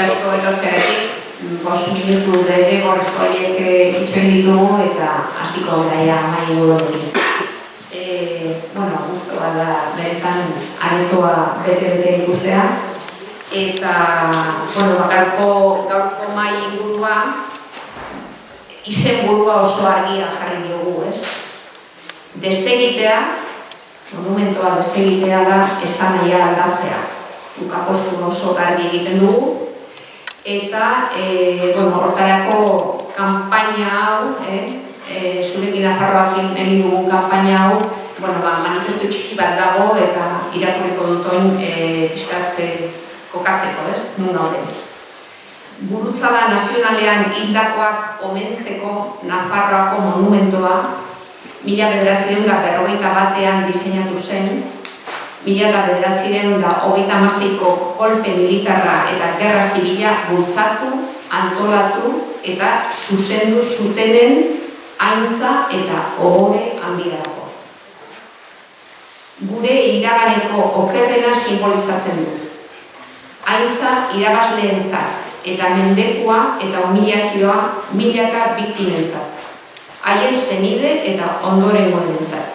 asko etortzeagatik, 5 minutu derrigorrezko horiek itxoin ditugu eta hasiko gara mahai inguruarekin. Gusto bat da beretan aretoa bete-bete ikustea eta gaurko mahai ingurua izenburua oso argia jarri diogu, ez? Desegitea, monumentoa desegitea da esanahia aldatzea. Guk apostu oso garbi egiten dugu eta hortarako kanpaina hau, zurekin Nafarroakin egin dugun kanpaina hau, manifestu txiki bat dago eta irakurriko dutoin pixkat kokatzeko, ez? Nun gauden. Gurutzada nazionalean hildakoak omentzeko Nafarroako monumentoa 1951 diseinatu zen, 1936ko kolpe militarra eta gerra zibila bultzatu, antolatu eta zuzendu zutenen aintza eta ohore handirako. Gure iraganeko okerrena simbolizatzen du. Aintza irabazleentzat eta mendekua eta humilazioa milaka biktimentzat, haien senide eta ondorengoentzat.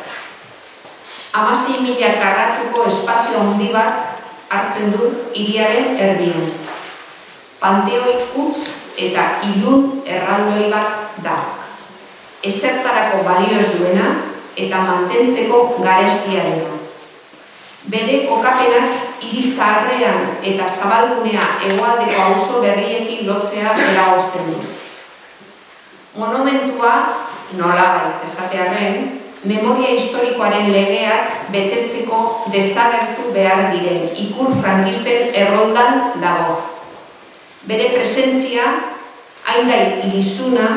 16.000 karratuko espazio handi bat hartzen du hiriaren erdian. Panteoi utz eta ilun erraldoi bat da. Ezertarako balio ez duena eta mantentzeko garestiarena. Bere kokapenak hiri zaharrean eta zabalgunea hegoaldeko auzo berriekin lotzea eragozten du. Monumentua, nolabait esatearren, memoria historikoaren legeak betetzeko desagertu behar diren ikur frankisten erroldan dago. Bere presentzia, hain da ilizuna,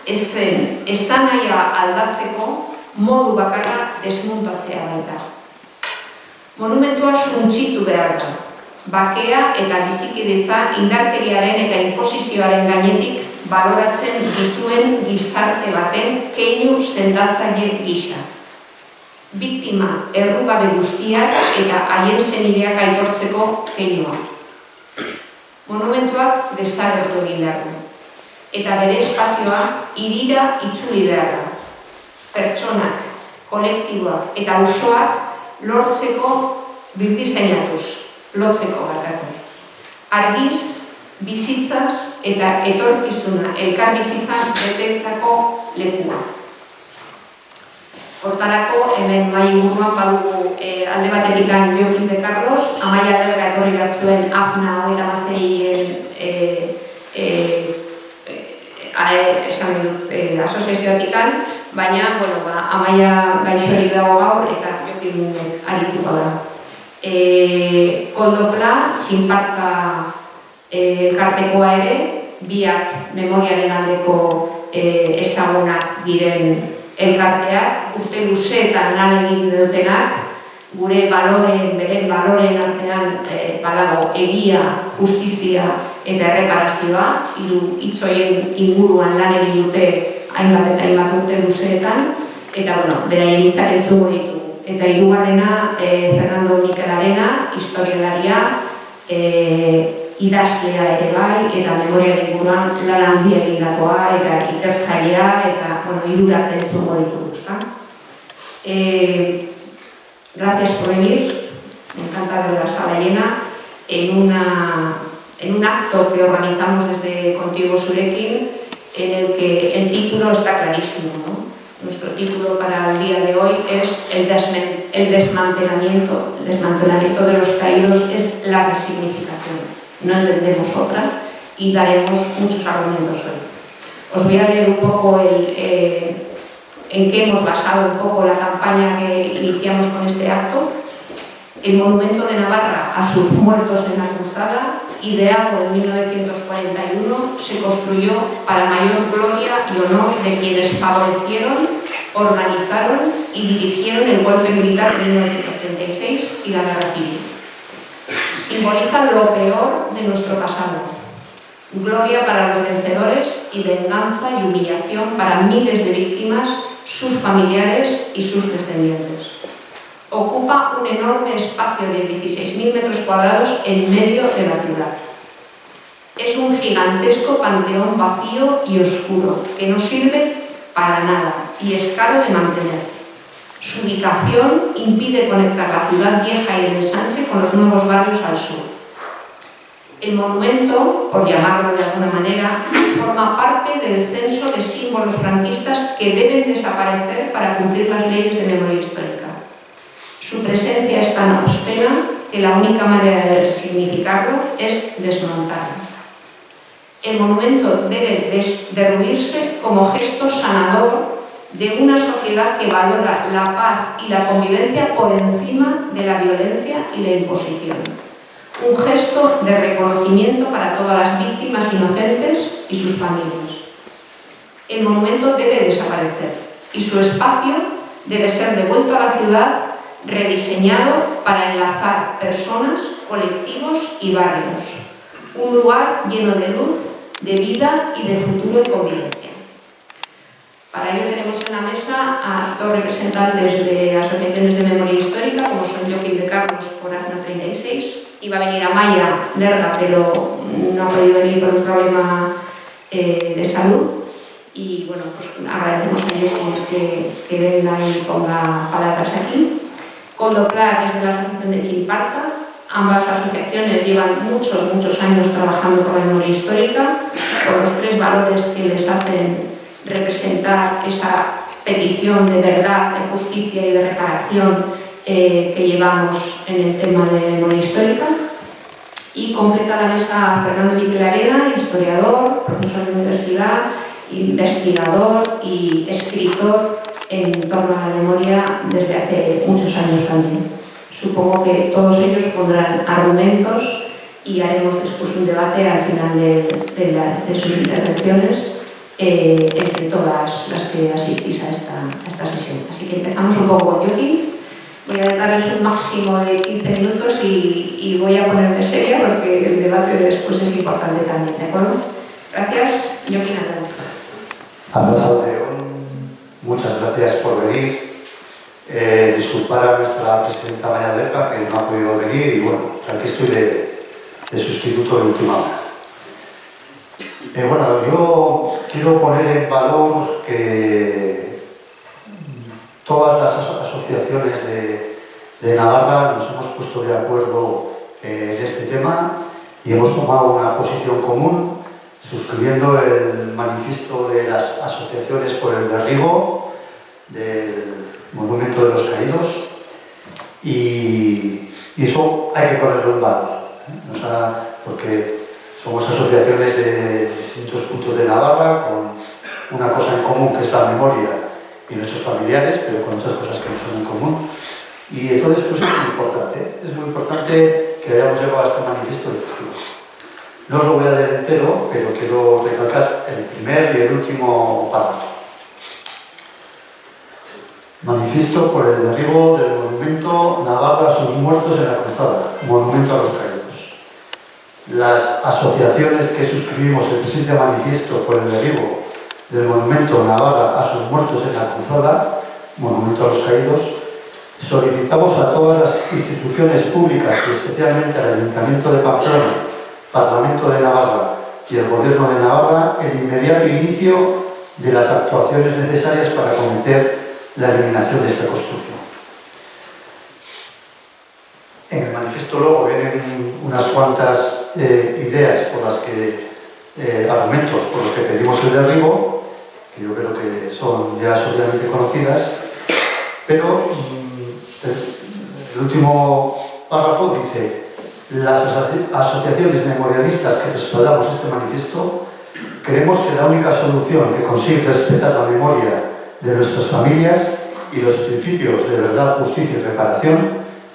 ezen esanahia aldatzeko modu bakarra desmuntatzea baita. Monumentua suntsitu behar da. Bakea eta bizikidetza indarkeriaren eta inposizioaren gainetik baloratzen dituen gizarte baten keinu sendatzaile gisa. Biktima errugabe guztiak eta haien senideak aitortzeko keinua. Monumentuak desagertu egin behar du. Eta bere espazioa hirira itzuli behar da. Pertsonak, kolektiboak eta auzoak lortzeko birdiseinatuz, lotzeko batako. Argiz, bizitzaz eta etorkizuna elkar bizitzan betetako lekua. Hortarako, hemen mahai inguruan badugu alde batetik Joaquim de Carlos, Amaia Lerga etorri hartzuen AFNA 36 asoziazioatikan, baina Amaia gaixorik dago gaur eta Joaquim arituko da. Koldopla, Txinparta elkartekoa ere, biak memoriaren aldeko ezagunak diren elkarteak, urte luzeetan lan egin dutenak, gure beren baloreen artean badago egia, justizia eta erreparazioa, hiru hitzoien inguruan lan egin dute hainbat eta hainbat urte luzeetan, eta beraien hitzak entzungo ditu. Eta hirugarrena, Fernando Mikel Arena, historialaria, idazlea ere bai, eta memoriaren inguruan lan handia egindakoa, eta ikertzailea, eta hirurak entzungo ditugu. Gracias por venir, me encanta ver la sala llena, en un acto que organizamos desde Contigo Zurekin, en el que el título está clarísimo, ¿no? Nuestro título para el día de hoy es el desmantelamiento de los caídos es la resignificación. No entendemos otra y daremos muchos argumentos hoy. Os voy a leer un poco en qué hemos basado un poco la campaña que iniciamos con este acto. El Monumento de Navarra a sus muertos en la cruzada, ideado en 1941, se construyó para mayor gloria y honor de quienes favorecieron, organizaron y dirigieron el golpe militar de 1936 y la guerra civil. Simboliza lo peor de nuestro pasado, gloria para los vencedores y venganza y humillación para miles de víctimas, sus familiares y sus descendientes. Ocupa un enorme espacio de 16.000 metros cuadrados en medio de la ciudad. Es un gigantesco panteón vacío y oscuro, que no sirve para nada y es caro de mantener. Su ubicación impide conectar la ciudad vieja y el ensanche con los nuevos barrios al sur. El monumento, por llamarlo de alguna manera, forma parte del censo de símbolos franquistas que deben desaparecer para cumplir las leyes de memoria histórica. Su presencia es tan obscena que la única manera de resignificarlo es desmontarlo. El monumento debe derruirse como gesto sanador de una sociedad que valora la paz y la convivencia por encima de la violencia y la imposición. Un gesto de reconocimiento para todas las víctimas inocentes y sus familias. El monumento debe desaparecer y su espacio debe ser devuelto a la ciudad, rediseñado para enlazar personas, colectivos y barrios. Un lugar lleno de luz, de vida y de futuro y convivencia. Para ello tenemos en la mesa a dos representantes de asociaciones de memoria histórica, como son Joaquín de Carlos por ACNA 36. Iba a venir Amaya Lerga, pero no ha podido venir por un problema de salud. Y bueno, pues agradecemos a Joaquín que venga y ponga palabras aquí. Coldo Pla, que es de la Asociación de Chimparta. Ambas asociaciones llevan muchos años trabajando con la memoria histórica, con los tres valores que les hacen representar esa petición de verdad, de justicia y de reparación que llevamos en el tema de memoria histórica. Y completa la mesa Fernando Miquel Arena, historiador, profesor de universidad, investigador y escritor en torno a la memoria desde hace muchos años también. Supongo que todos ellos pondrán argumentos y haremos después un debate al final de sus intervenciones entre todas las que asistís a esta sesión. Así que empezamos un poco con Joaquín. Voy a darles un máximo de 15 minutos y voy a ponerme seria porque el debate de después es importante también, ¿de acuerdo? Gracias, Joaquín. Arrasa León, muchas gracias por venir. Disculpar a nuestra presidenta Maya Lerga, que no ha podido venir, y bueno, aquí estoy de sustituto de última hora. Bueno, yo quiero poner en valor que todas las asociaciones de Navarra nos hemos puesto de acuerdo en este tema y hemos tomado una posición común, suscribiendo el manifiesto de las asociaciones por el derribo del Monumento de los Caídos, y eso hay que ponerlo en valor, ¿eh? O sea, porque somos asociaciones de distintos puntos de Navarra con una cosa en común, que es la memoria y nuestros familiares, pero con otras cosas que no son en común, y entonces pues es muy importante que hayamos llegado a este manifiesto de postura. No os lo voy a leer entero, pero quiero recalcar el primer y el último párrafo. Manifiesto por el derribo del monumento Navarra a sus muertos en la cruzada, monumento a los caídos. Las asociaciones que suscribimos el presente manifiesto por el derribo del monumento Navarra a sus muertos en la cruzada, monumento a los caídos, solicitamos a todas las instituciones públicas y especialmente al Ayuntamiento de Pamplona, Parlamento de Navarra y el Gobierno de Navarra el inmediato inicio de las actuaciones necesarias para acometer la eliminación de esta construcción. En el manifiesto luego vienen unas cuantas ideas por las que, argumentos por los que pedimos el derribo, que yo creo que son ya socialmente conocidas, pero el último párrafo dice: las asociaciones memorialistas que respaldamos este manifiesto creemos que la única solución que consigue respetar la memoria de nuestras familias y los principios de verdad, justicia y reparación,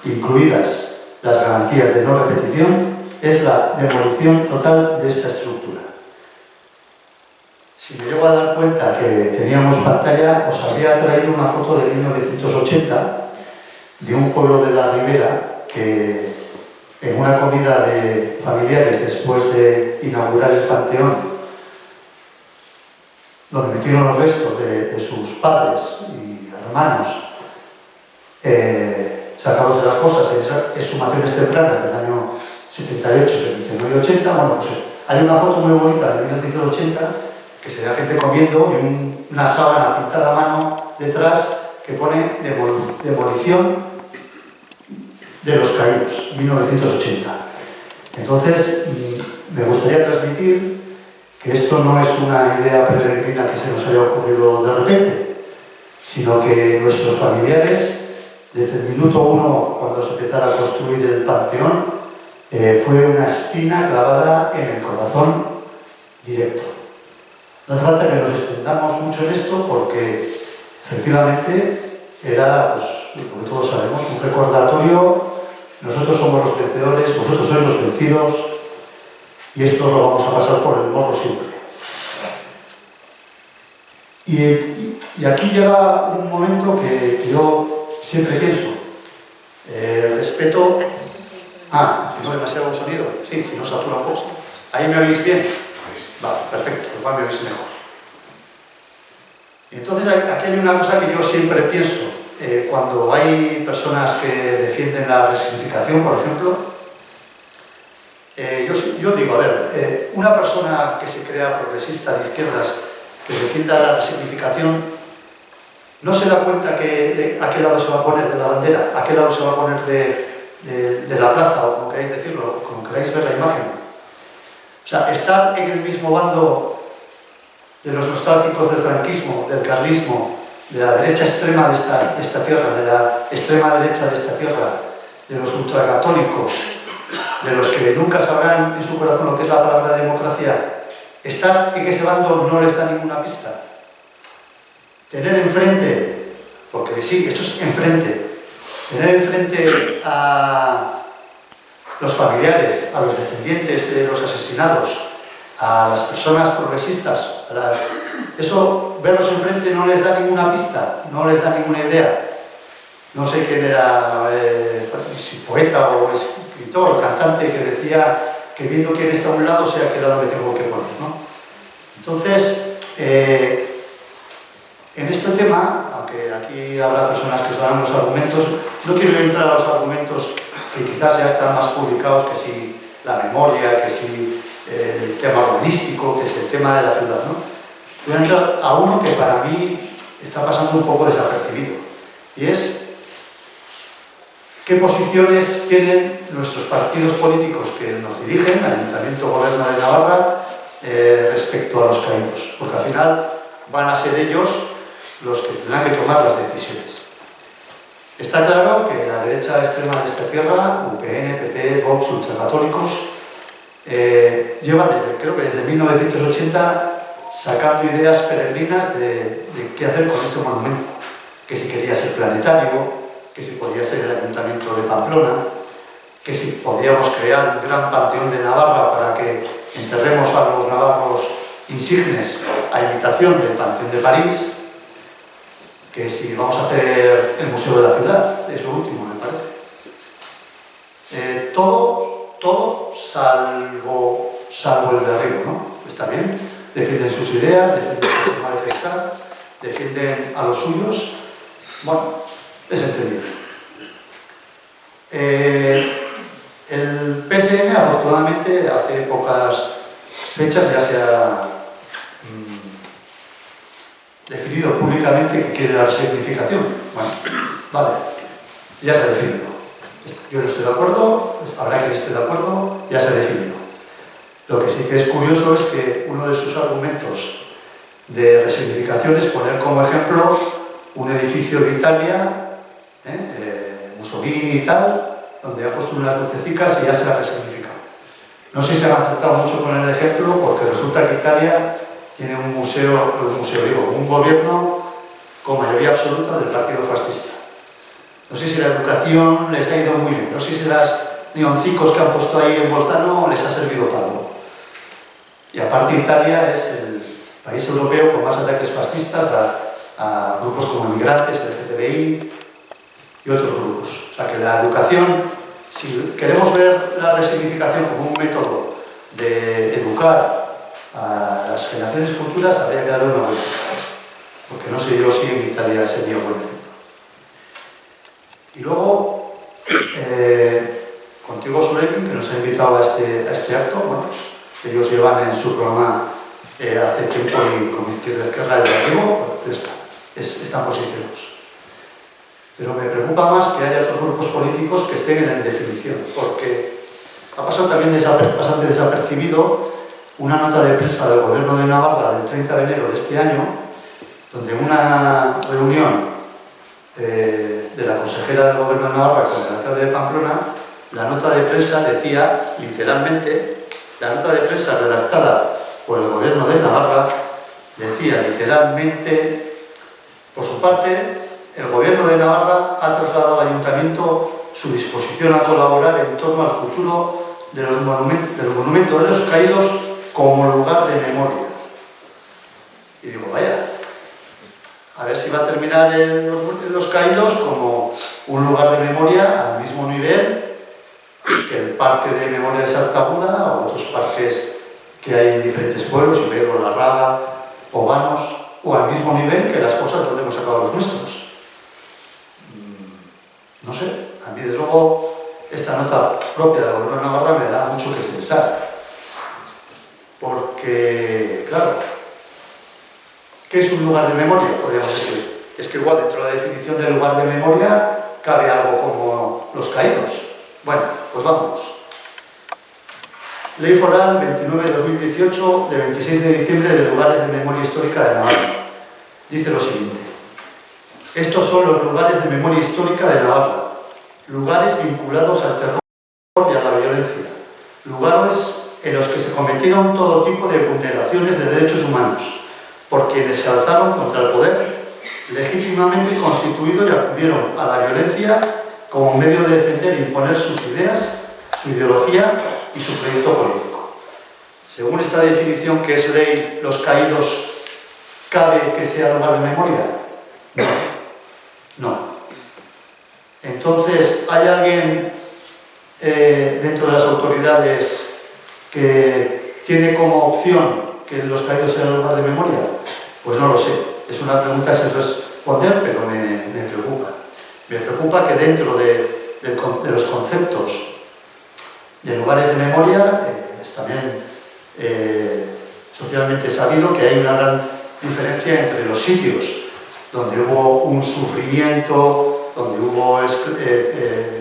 incluidas las garantías de no repetición, es la demolición total de esta estructura. Si me llego a dar cuenta que teníamos pantalla, os habría traído una foto de 1980 de un pueblo de la Ribera que, en una comida de familiares después de inaugurar el panteón, donde metieron los restos de sus padres y hermanos sacados de las fosas en esas exhumaciones tempranas del año 78, 79 y 80, bueno, pues hay una foto muy bonita de 1980 que se ve a gente comiendo y una sábana pintada a mano detrás que pone demolición de los caídos, 1980. Entonces, me gustaría transmitir que esto no es una idea peregrina que se nos haya ocurrido de repente, sino que nuestros familiares, desde el minuto 1, cuando se empezara a construir el panteón, fue una espina clavada en el corazón directo. No hace falta que nos extendamos mucho en esto porque efectivamente era, pues, como todos sabemos, un recordatorio. Nosotros somos los vencedores, vosotros sois los vencidos y esto lo vamos a pasar por el morro siempre. Y aquí llega un momento que yo siempre pienso. El respeto... si no demasiado sonido. Sí, si no satura un poco. ¿Ahí me oís bien? Vale, perfecto, igual me oís mejor. Y entonces aquí hay una cosa que yo siempre pienso. Cuando hay personas que defienden la resignificación, por ejemplo, yo digo, a ver, una persona que se crea progresista de izquierdas, que defienda la resignificación, no se da cuenta que a qué lado se va a poner de la bandera, a qué lado se va a poner de la plaza, o como queráis decirlo, como queráis ver la imagen. O sea, estar en el mismo bando de los nostálgicos del franquismo, del carlismo, de la derecha extrema de esta tierra, de la extrema derecha de esta tierra, de los ultracatólicos, de los que nunca sabrán en su corazón lo que es la palabra democracia, estar en ese bando no les da ninguna pista. Tener enfrente, porque sí, esto es enfrente, tener enfrente a los familiares, a los descendientes de los asesinados, a las personas progresistas, eso, verlos enfrente no les da ninguna pista, no les da ninguna idea. No sé quién era, si poeta o escritor, cantante, que decía que viendo quién está a un lado, sé a qué lado me tengo que poner, ¿no? Entonces, en este tema, aunque aquí habrá personas que os darán los argumentos, no quiero entrar a los argumentos que quizás ya están más publicados, que si la memoria, que si el tema urbanístico, que si el tema de la ciudad, ¿no? Voy a entrar a uno que para mí está pasando un poco desapercibido, y es qué posiciones tienen nuestros partidos políticos que nos dirigen, el Ayuntamiento Gobierno de Navarra, respecto a los caídos, porque al final van a ser ellos los que tendrán que tomar las decisiones. Está claro que la derecha extrema de esta tierra, UPN, PP, Vox, ultracatólicos, lleva creo que desde 1980 sacando ideas peregrinas de qué hacer con este monumento, que si quería ser planetario, que si podía ser el Ayuntamiento de Pamplona, que si podíamos crear un gran panteón de Navarra para que enterremos a los navarros insignes a imitación del Panteón de París, que si vamos a hacer el Museo de la Ciudad, es lo último, me parece. Todo salvo el de arriba, ¿no? Está bien, defienden sus ideas, defienden su forma de pensar, defienden a los suyos. Bueno, es entendible. El PSN, afortunadamente, hace pocas fechas ya se ha definido públicamente que quiere la resignificación. Bueno, vale, ya se ha definido. Yo no estoy de acuerdo, habrá quien esté de acuerdo, ya se ha definido. Lo que sí que es curioso es que uno de sus argumentos de resignificación es poner como ejemplo un edificio de Italia, Mussolini y tal, donde ha puesto unas lucecicas y ya se ha resignificado. No sé si se han acertado mucho con el ejemplo, porque resulta que Italia tiene un gobierno con mayoría absoluta del partido fascista. No sé si la educación les ha ido muy bien, no sé si las neoncicos que han puesto ahí en Bolzano les ha servido para algo. Y aparte Italia es el país europeo con más ataques fascistas a grupos como inmigrantes, el LGTBI y otros grupos. O sea que la educación, si queremos ver la resignificación como un método de educar a las generaciones futuras, habría que darle una vuelta. Porque no sé yo si en Italia sería buen ejemplo. Y luego, contigo, Sulekin, que nos ha invitado a este acto, bueno, pues, ellos llevan en su programa hace tiempo y como izquierda educativo, están posicionados. Pero me preocupa más que haya otros grupos políticos que estén en la indefinición, porque ha pasado también bastante desapercibido una nota de prensa del Gobierno de Navarra del 30 de enero de este año, donde en una reunión de la consejera del Gobierno de Navarra con el alcalde de Pamplona, la nota de prensa decía literalmente, la nota de prensa redactada por el Gobierno de Navarra decía literalmente, por su parte, el Gobierno de Navarra ha trasladado al Ayuntamiento su disposición a colaborar en torno al futuro de los monumentos de los caídos como lugar de memoria. Y digo, vaya, a ver si va a terminar en los caídos como un lugar de memoria al mismo nivel que el Parque de Memoria de Sartaguda o otros parques que hay en diferentes pueblos, Ibero, La Raga, Obanos, o al mismo nivel que las cosas donde hemos sacado los nuestros. No sé, a mí desde luego esta nota propia del Gobierno de Navarra me da mucho que pensar. Porque, claro, ¿qué es un lugar de memoria? Podríamos decir. Es que igual dentro de la definición del lugar de memoria cabe algo como los caídos. Bueno, pues vamos. Ley Foral 29/2018 de 26 de diciembre de lugares de memoria histórica de Navarra. Dice lo siguiente. Estos son los lugares de memoria histórica de Navarra. Lugares vinculados al terror y a la violencia. Lugares en los que se cometieron todo tipo de vulneraciones de derechos humanos por quienes se alzaron contra el poder, legítimamente constituido y acudieron a la violencia como medio de defender e imponer sus ideas, su ideología y su proyecto político. Según esta definición que es ley, los caídos, ¿cabe que sea lugar de memoria? No. Entonces, ¿hay alguien dentro de las autoridades que tiene como opción que los caídos sean lugar de memoria? Pues no lo sé. Es una pregunta sin responder, pero me preocupa. Me preocupa que dentro de los conceptos de lugares de memoria es también socialmente sabido que hay una gran diferencia entre los sitios donde hubo un sufrimiento, donde hubo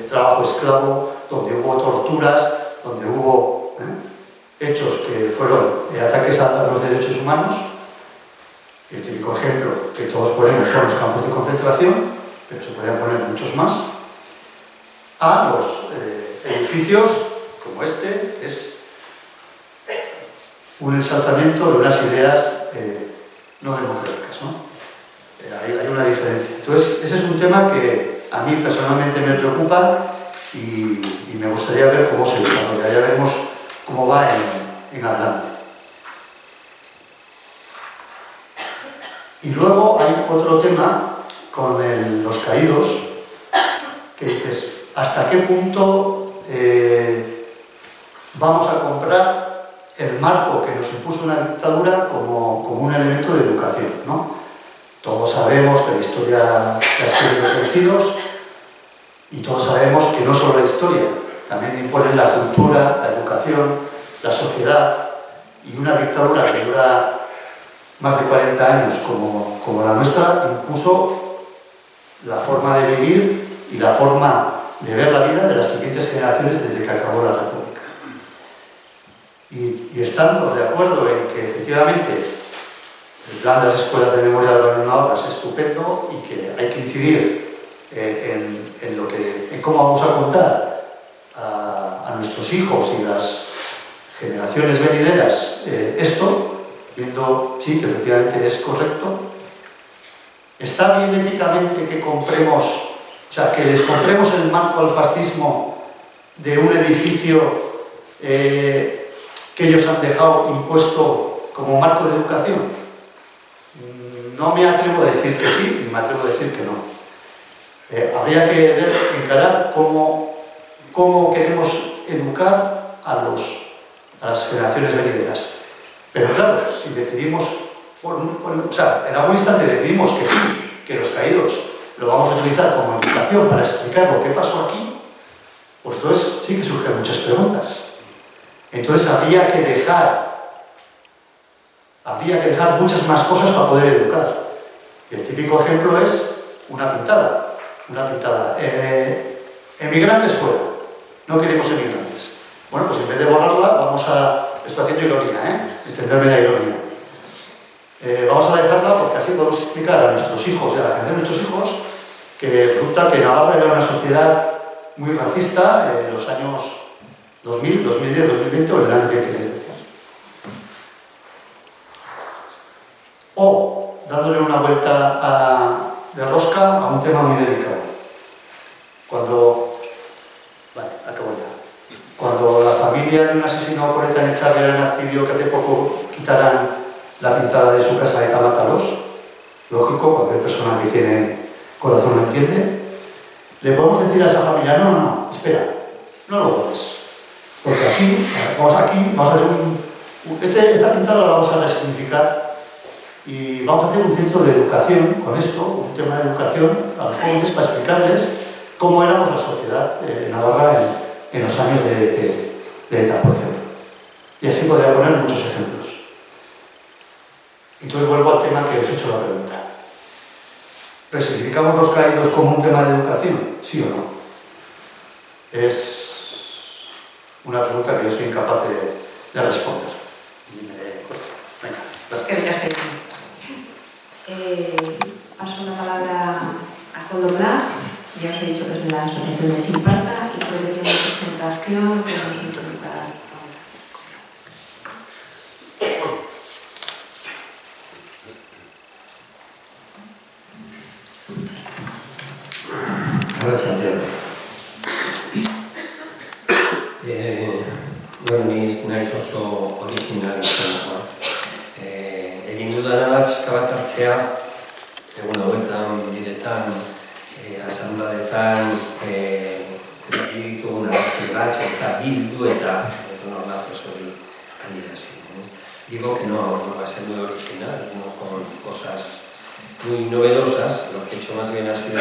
trabajo esclavo, donde hubo torturas, donde hubo hechos que fueron ataques a los derechos humanos. El típico ejemplo que todos ponemos son los campos de concentración, pero se podrían poner muchos más, a los edificios como este, que es un ensalzamiento de unas ideas no democráticas, ¿no? Hay una diferencia. Entonces, ese es un tema que a mí personalmente me preocupa y me gustaría ver cómo se desarrolla. Ya veremos cómo va en adelante. Y luego hay otro tema con los caídos, que dices, ¿hasta qué punto vamos a comprar el marco que nos impuso una dictadura como un elemento de educación, ¿no? Todos sabemos que la historia la escriben los vencidos y todos sabemos que no solo la historia, también imponen la cultura, la educación, la sociedad, y una dictadura que dura más de 40 años como la nuestra impuso la forma de vivir y la forma de ver la vida de las siguientes generaciones desde que acabó la República. Y estando de acuerdo en que efectivamente el plan de las escuelas de memoria de la Unión Navarra es estupendo y que hay que incidir en cómo vamos a contar a nuestros hijos y las generaciones venideras esto, viendo, sí, que efectivamente es correcto. ¿Está bien éticamente que compremos, o sea, que les compremos el marco al fascismo de un edificio que ellos han dejado impuesto como marco de educación? No me atrevo a decir que sí, ni me atrevo a decir que no. Habría que encarar cómo queremos educar a las generaciones venideras. Pero claro, si decidimos, o sea, en algún instante decidimos que sí, que los caídos lo vamos a utilizar como educación para explicar lo que pasó aquí, pues entonces sí que surgen muchas preguntas. Entonces habría que dejar muchas más cosas para poder educar. Y el típico ejemplo es una pintada. Emigrantes fuera, no queremos emigrantes. Bueno, pues en vez de borrarla, vamos a... Estoy haciendo ironía, entenderme la ironía. Vamos a dejarla porque así podemos explicar a nuestros hijos y a la generación de nuestros hijos que resulta que Navarra era una sociedad muy racista en los años 2000, 2010, 2020 o el año que queréis decir. O dándole una vuelta de rosca a un tema muy delicado. Cuando la familia de un asesinado por ETA en Echarri Aranaz pidió que hace poco quitaran la pintada de su casa de Mátalos, lógico, cualquier persona que tiene corazón lo entiende, le podemos decir a esa familia, no, espera, no lo borres, porque así, vamos a hacer esta pintada la vamos a resignificar y vamos a hacer un centro de educación con esto, un tema de educación a los jóvenes para explicarles cómo éramos la sociedad navarra en los años de ETA, por ejemplo. Y así podría poner muchos ejemplos. Entonces vuelvo al tema que os he hecho la pregunta. ¿Resignificamos los caídos como un tema de educación? ¿Sí o no? Es una pregunta que yo soy incapaz de responder. Venga, gracias. Paso la palabra a Condoblar. Ya os he dicho que es de la Asociación de Chimparta y creo que tiene una presentación que nos interpretar ahora. Arratsaldeon. Naiz oso original izan. Egin dudana da pixka bat hartzea, egun hauetan, bidetan, asambladetan, erabili ditugun arrazoi batzu eta bildu eta nola hori adierazi. Digo que no va a ser muy original, no con cosas muy novedosas. Lo que he hecho más bien ha sido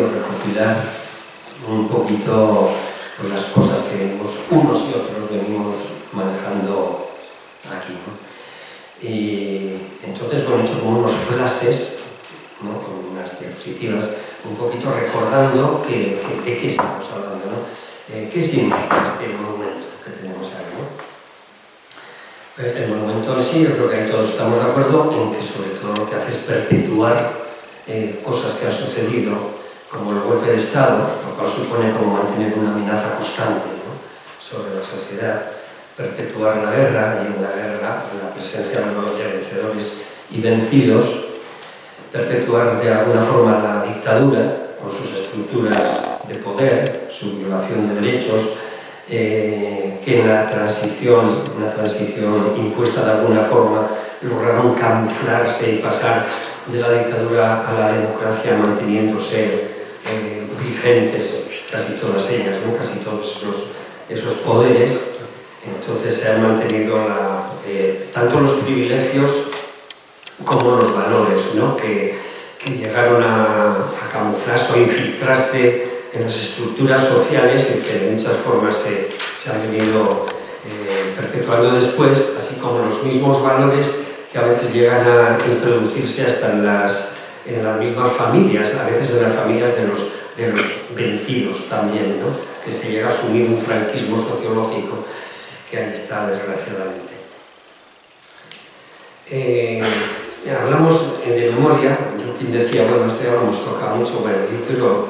recopilar un poquito las cosas que unos y otros venimos manejando aquí, ¿no? Y entonces, bueno, he hecho como unos flashes, ¿no? Con unas diapositivas, un poquito recordando de qué estamos hablando, ¿no? ¿Qué significa este monumento que tenemos ahí, ¿no? El monumento en sí, yo creo que ahí todos estamos de acuerdo en que sobre todo lo que hace es perpetuar cosas que han sucedido, como el golpe de Estado, lo cual supone como mantener una amenaza constante, ¿no? Sobre la sociedad, perpetuar la guerra y en la guerra la presencia de vencedores y vencidos, perpetuar de alguna forma la dictadura con sus estructuras de poder, su violación de derechos, que en la transición, una transición impuesta de alguna forma, lograron camuflarse y pasar de la dictadura a la democracia manteniéndose vigentes casi todas ellas, ¿no? Casi todos esos poderes. Entonces se han mantenido tanto los privilegios como los valores, ¿no? que llegaron a camuflarse o a infiltrarse en las estructuras sociales y que de muchas formas se han venido perpetuando después, así como los mismos valores que a veces llegan a introducirse hasta en las mismas familias, a veces en las familias de los vencidos también, ¿no? Que se llega a asumir un franquismo sociológico que ahí está, desgraciadamente. Hablamos de memoria. Joaquín decía, bueno, esto ya lo hemos tocado mucho, bueno, yo quiero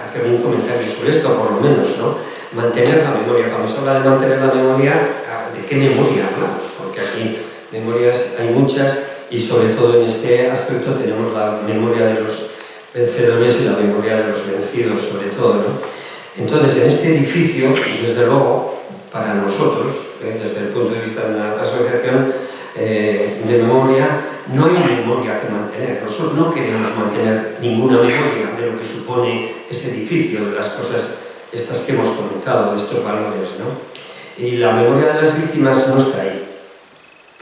hacer un comentario sobre esto, por lo menos, ¿no? Mantener la memoria. Cuando se habla de mantener la memoria, ¿de qué memoria hablamos? Porque aquí memorias hay muchas y sobre todo en este aspecto tenemos la memoria de los vencedores y la memoria de los vencidos, sobre todo, ¿no? Entonces, en este edificio, desde luego, para nosotros, desde el punto de vista de una asociación de memoria, no hay memoria que mantener. Nosotros no queremos mantener ninguna memoria de lo que supone ese edificio, de las cosas estas que hemos comentado, de estos valores, ¿no? Y la memoria de las víctimas no está ahí.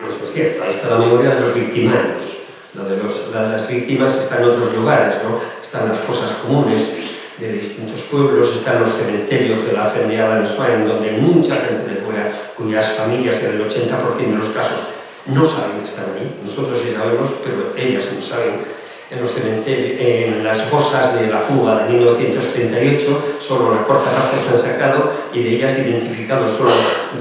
Eso es cierto, ahí está la memoria de los victimarios. La de las víctimas está en otros lugares, ¿no? Están las fosas comunes de distintos pueblos, están los cementerios de la Cendeada en Swain, donde hay mucha gente de fuera, cuyas familias en el 80% de los casos no saben que están ahí. Nosotros sí sabemos, pero ellas no saben. En los cementerios, en las fosas de la fuga de 1938, solo una cuarta parte se han sacado y de ellas identificados solo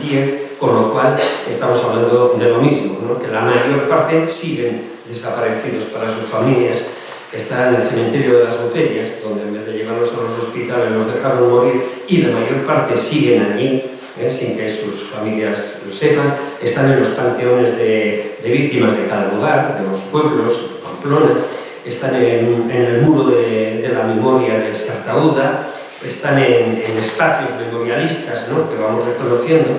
10, con lo cual estamos hablando de lo mismo, ¿no? Que la mayor parte siguen desaparecidos para sus familias. Está en el cementerio de las Botellas, donde en vez de llevarlos a los hospitales los dejaron morir, y la mayor parte siguen allí, sin que sus familias lo sepan. Están en los panteones de víctimas de cada lugar, de los pueblos, de Pamplona. Están en el muro de la memoria de Sartaúda, están en espacios memorialistas, ¿no?, que vamos reconociendo,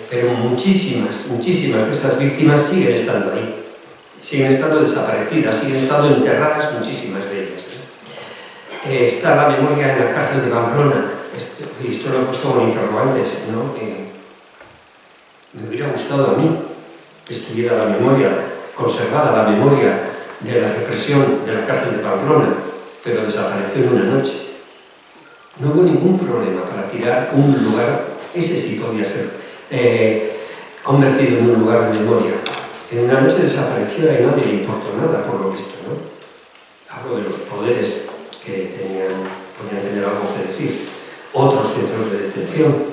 pero muchísimas de esas víctimas siguen estando ahí, siguen estando desaparecidas, siguen estando enterradas muchísimas de ellas, ¿no? Está la memoria en la cárcel de Pamplona. Esto lo he puesto como interrogantes, ¿no? Me hubiera gustado a mí que estuviera la memoria, conservada la memoria de la represión de la cárcel de Pamplona, pero desapareció en una noche. No hubo ningún problema para tirar un lugar, ese sí podía ser convertido en un lugar de memoria. En una noche desapareció y a nadie le importó nada, por lo visto, ¿no? Hablo de los poderes que podían tener algo que decir. Otros centros de detención.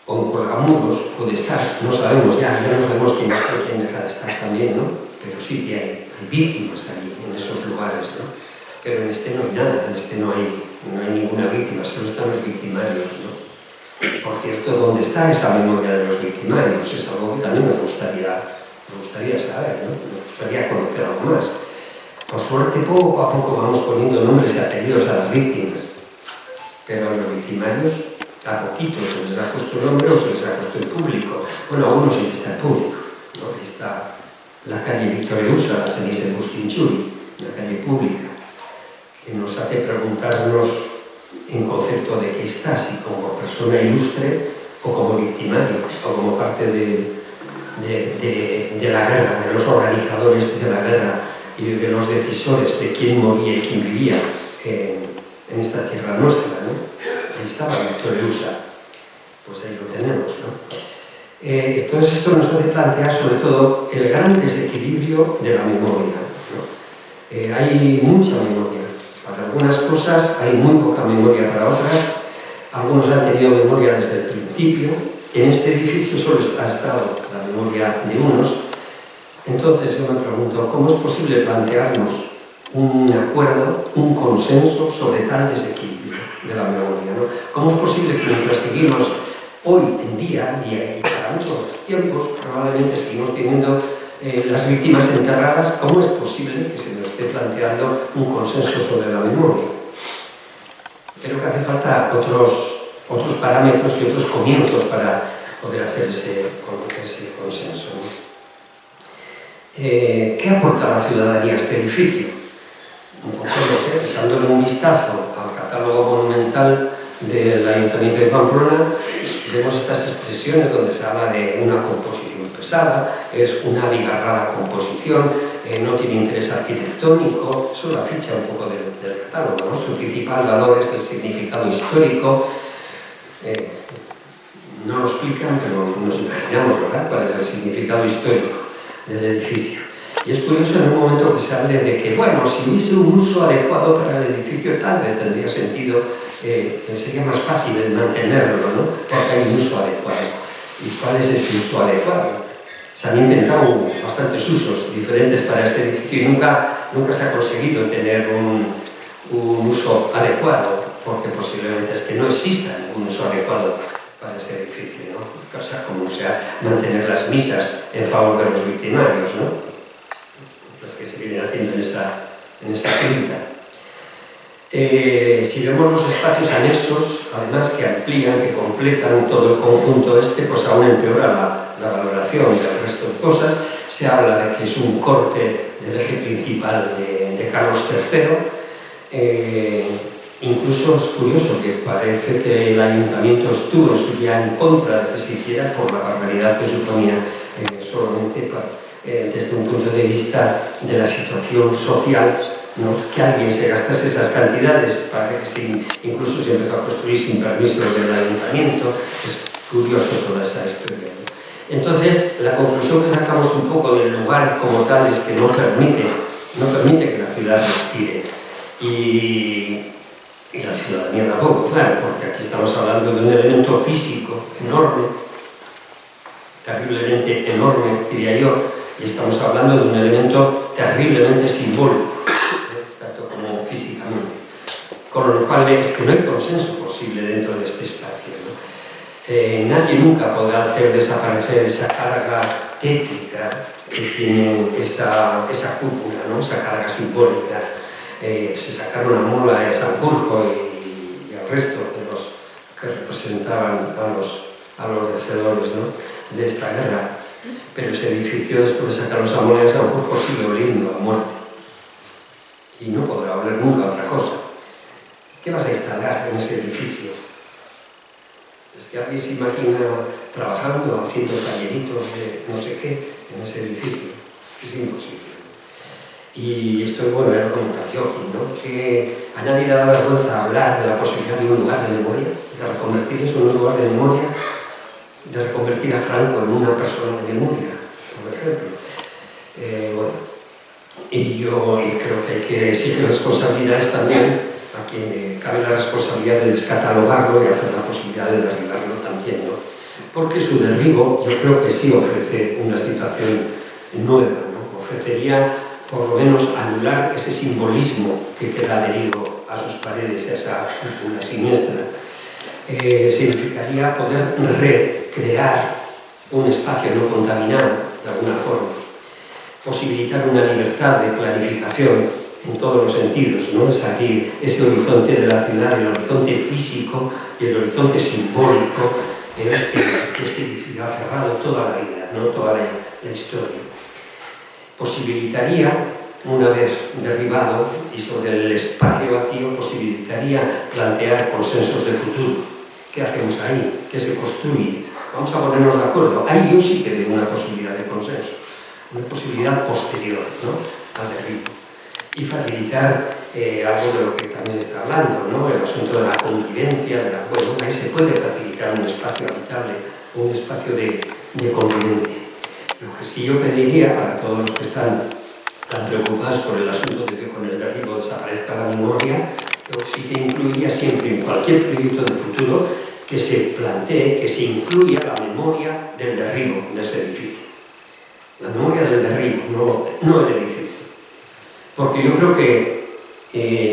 Con colgamuros puede estar, no sabemos, ya no sabemos quién deja de estar también, ¿no? Pero sí que hay víctimas allí, en esos lugares, ¿no? Pero en este no hay nada, en este no hay ninguna víctima, solo están los victimarios, ¿no? Por cierto, ¿dónde está esa memoria de los victimarios? Es algo que también nos gustaría saber, ¿no? Nos gustaría conocer algo más. Por suerte, poco a poco vamos poniendo nombres y apellidos a las víctimas, pero a los victimarios a poquitos se les ha puesto el nombre o se les ha puesto el público. Bueno, a algunos sí que está el público, ¿no? Está la calle Víctor Eusa, la tenéis en Bustinchuri, la calle pública, que nos hace preguntarnos en concepto de qué está, si como persona ilustre o como victimario, o como parte de la guerra, de los organizadores de la guerra y de los decisores de quién moría y quién vivía en esta tierra nuestra, ¿no? Ahí estaba Víctor Eusa, pues ahí lo tenemos, ¿no? Entonces esto nos hace plantear sobre todo el gran desequilibrio de la memoria, ¿no? Hay mucha memoria, para algunas cosas hay muy poca memoria para otras, algunos han tenido memoria desde el principio, en este edificio solo ha estado la memoria de unos. Entonces yo me pregunto, ¿cómo es posible plantearnos un acuerdo, un consenso sobre tal desequilibrio de la memoria, ¿no? ¿Cómo es posible que mientras seguimos hoy en día y para muchos tiempos probablemente seguimos teniendo las víctimas enterradas? ¿Cómo es posible que se nos esté planteando un consenso sobre la memoria? Creo que hace falta otros parámetros y otros comienzos para poder hacer ese consenso, ¿no? ¿Qué aporta a la ciudadanía este edificio? Un poco, no sé, echándole un vistazo al catálogo monumental del Ayuntamiento de Pamplona, vemos estas expresiones donde se habla de una composición pesada, es una abigarrada composición, no tiene interés arquitectónico, eso la ficha un poco del catálogo, ¿no? Su principal valor es el significado histórico. No lo explican, pero nos imaginamos, ¿verdad?, cuál es el significado histórico del edificio. Y es curioso en un momento que se hable de que, bueno, si hubiese un uso adecuado para el edificio, tal vez tendría sentido, sería más fácil el mantenerlo, ¿no? Porque hay un uso adecuado. ¿Y cuál es ese uso adecuado? Se han intentado bastantes usos diferentes para ese edificio y nunca se ha conseguido tener un uso adecuado, porque posiblemente es que no exista ningún uso adecuado para ese edificio, ¿no? O sea, como sea mantener las misas en favor de los victimarios, ¿no? Las que se vienen haciendo en esa cripta. Si vemos los espacios anexos, además que amplían, que completan todo el conjunto pues aún empeora la valoración del resto de cosas. Se habla de que es un corte del eje principal de Carlos III. Incluso es curioso que parece que el ayuntamiento estuvo ya en contra de que se hiciera por la barbaridad que suponía solamente desde un punto de vista de la situación social, ¿no? Que alguien se gastase esas cantidades, parece que incluso se empezó a construir sin permiso del ayuntamiento. Es curioso toda esa historia, ¿no? Entonces, la conclusión que sacamos un poco del lugar como tal es que no permite que la ciudad respire. Y la ciudadanía tampoco, claro, porque aquí estamos hablando de un elemento físico enorme, terriblemente enorme, diría yo, y estamos hablando de un elemento terriblemente simbólico, tanto como físicamente, con lo cual es que no hay consenso posible dentro de este espacio, ¿no? Nadie nunca podrá hacer desaparecer esa carga tétrica que tiene esa cúpula, ¿no? Esa carga simbólica. Se sacaron a Mola y a Sanjurjo y al resto de los que representaban a los vencedores, ¿no? De esta guerra, pero ese edificio, después de sacarlos a Mola y a Sanjurjo, sigue oliendo a muerte y no podrá oler nunca otra cosa. ¿Qué vas a instalar en ese edificio? Es que alguien se imagina trabajando, haciendo talleritos de no sé qué en ese edificio. Es que es imposible. Y esto, bueno, ya lo comentaba Joaquín, ¿no? Que a nadie le da vergüenza hablar de la posibilidad de un lugar de memoria, de reconvertir eso en un lugar de memoria, de reconvertir a Franco en una persona de memoria, por ejemplo. Bueno, y yo creo que hay que exigir responsabilidades también a quien le cabe la responsabilidad de descatalogarlo y hacer la posibilidad de derribarlo también, ¿no? Porque su derribo yo creo que sí ofrece una situación nueva, ¿no? Ofrecería por lo menos anular ese simbolismo que queda adherido a sus paredes, a esa cúpula siniestra. Significaría poder recrear un espacio no contaminado de alguna forma, posibilitar una libertad de planificación en todos los sentidos, ¿no? Es aquí ese horizonte de la ciudad, el horizonte físico y el horizonte simbólico que este edificio ha cerrado toda la vida, ¿no? Toda la historia. Posibilitaría, una vez derribado y sobre el espacio vacío, posibilitaría plantear consensos de futuro. ¿Qué hacemos ahí? ¿Qué se construye? Vamos a ponernos de acuerdo. Ahí yo sí que veo una posibilidad de consenso, una posibilidad posterior, ¿no? Al derribo. Y facilitar algo de lo que también se está hablando, ¿no? El asunto de la convivencia, bueno, ahí se puede facilitar un espacio habitable, un espacio de convivencia. Lo que sí yo pediría para todos los que están tan preocupados por el asunto de que con el derribo desaparezca la memoria, yo sí que incluiría siempre en cualquier proyecto de futuro que se plantee, que se incluya la memoria del derribo de ese edificio. La memoria del derribo, no el edificio. Porque yo creo que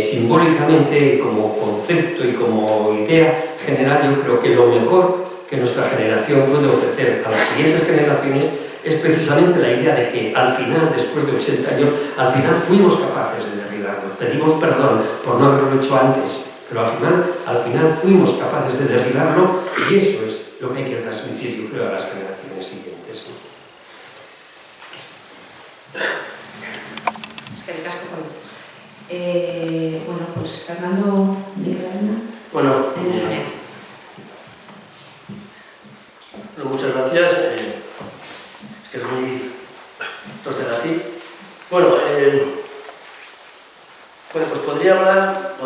simbólicamente, como concepto y como idea general, yo creo que lo mejor que nuestra generación puede ofrecer a las siguientes generaciones es precisamente la idea de que al final, después de 80 años, al final fuimos capaces de derribarlo. Pedimos perdón por no haberlo hecho antes, pero al final fuimos capaces de derribarlo y eso es lo que hay que transmitir, yo creo, a las generaciones siguientes, ¿no? Bueno, pues Fernando Miguelena. Bueno, muchas gracias. Es que es muy tostegati. Bueno, pues podría hablar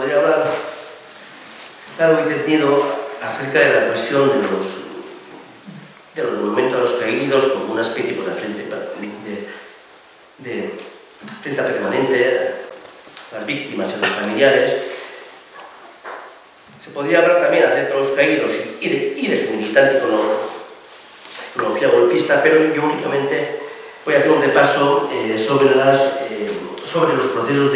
largo y tendido acerca de la cuestión de los monumentos a los caídos como una especie de frente permanente a las víctimas y a los familiares. Se podría hablar también acerca de los caídos y de su militante iconología golpista, pero yo únicamente voy a hacer un repaso sobre los procesos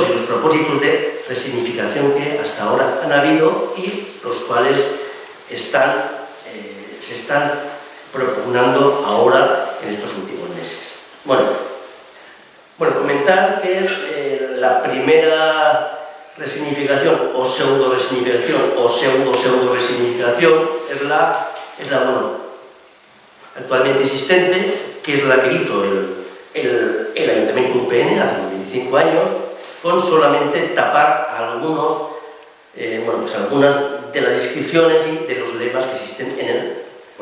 y los propósitos de resignificación que hasta ahora han habido y los cuales se están propugnando ahora en estos últimos meses. Bueno, comentar que la primera resignificación o pseudo-resignificación o pseudo-resignificación es la actualmente existente, que es la que hizo el Ayuntamiento de UPN hace unos 25 años, con solamente tapar algunas de las inscripciones y de los lemas que existen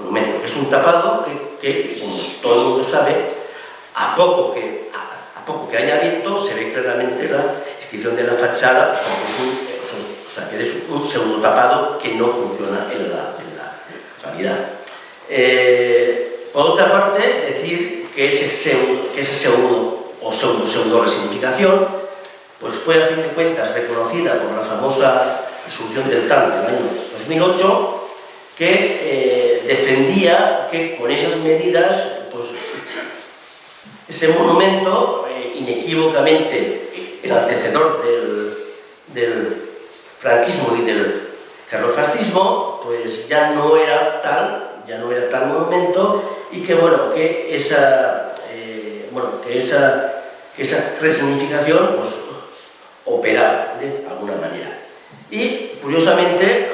monumento, que es un tapado que como todo el mundo sabe, a poco que haya viento, se ve claramente la inscripción de la fachada, o sea, que es un segundo tapado que no funciona en la realidad. Por otra parte, decir que ese pseudo resignificación pues fue a fin de cuentas reconocida por la famosa resolución del TAN del año 2008, que defendía que con esas medidas pues, ese monumento, inequívocamente el antecedor del franquismo y del carlofascismo, pues ya no era tal monumento, y que bueno, que esa resignificación pues operaba de alguna manera. Y curiosamente,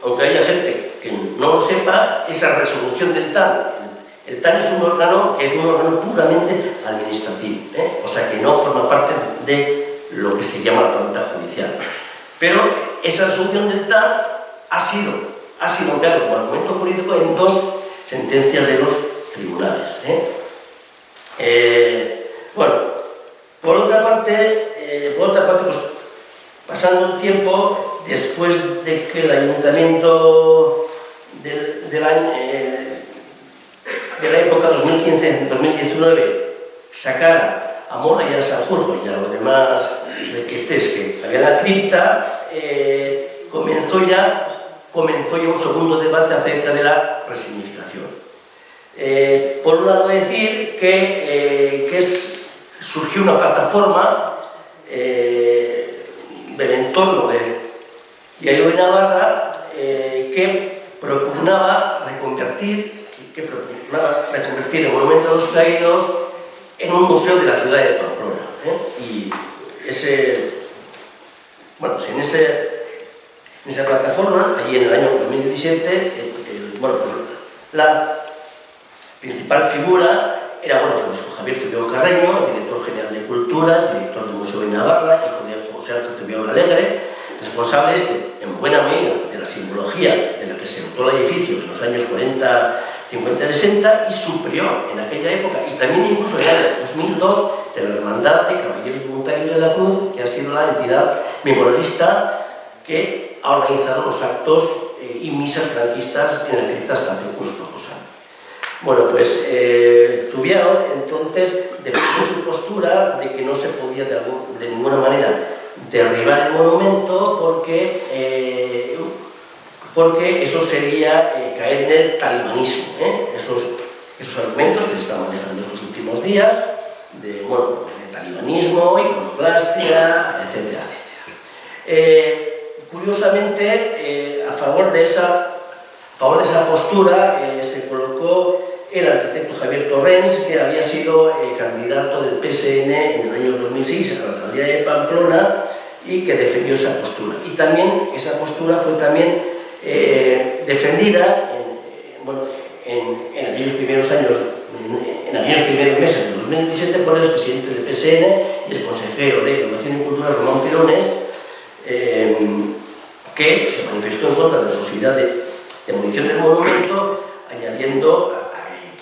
aunque haya gente que no lo sepa, esa resolución del TAN, el TAN es un órgano puramente administrativo, o sea que no forma parte de lo que se llama la planta judicial. Pero esa resolución del TAN ha sido empleado como argumento jurídico en 2 sentencias de los tribunales. Bueno, por otra parte, pues, pasando el tiempo, después de que el ayuntamiento de la época 2015-2019 sacara a Mora y a Sanjurjo y a los demás requetés que había en la cripta, comenzó ya un segundo debate acerca de la resignificación. Por un lado, decir que surgió una plataforma del entorno de Diario de Navarra que propugnaba reconvertir el Monumento a los Caídos en un museo de la ciudad de Pamplona. Y en esa plataforma, allí en el año 2017, la principal figura era Francisco Javier Figueroa Carreño, director general de Culturas, director del Museo de Navarra, hijo de José Ángel Figueroa Alegre, responsable en buena medida de la simbología de la que se dotó el edificio en los años 40, 50 y 60, y superior en aquella época, y también incluso en el año 2002, de la Hermandad de Caballeros Voluntarios de la Cruz, que ha sido la entidad memorialista que ha organizado los actos y misas franquistas en la cripta Estación Cruz Procosa. Bueno, pues Tubiao entonces defendió su postura de que no se podía de ninguna manera derribar el monumento porque eso sería caer en el talibanismo, esos argumentos que se están manejando estos últimos días de talibanismo, iconoclastia, etcétera, etcétera. Curiosamente, a favor de esa postura se colocó el arquitecto Javier Torrens, que había sido candidato del PSN en el año 2006 a la alcaldía de Pamplona y que defendió esa postura. Y también esa postura fue también defendida en aquellos primeros años, en aquellos primeros meses de 2017 por el expresidente del PSN y el consejero de Educación y Cultura, Román Ferones, que se manifestó en contra de la posibilidad de demolición del monumento, añadiendo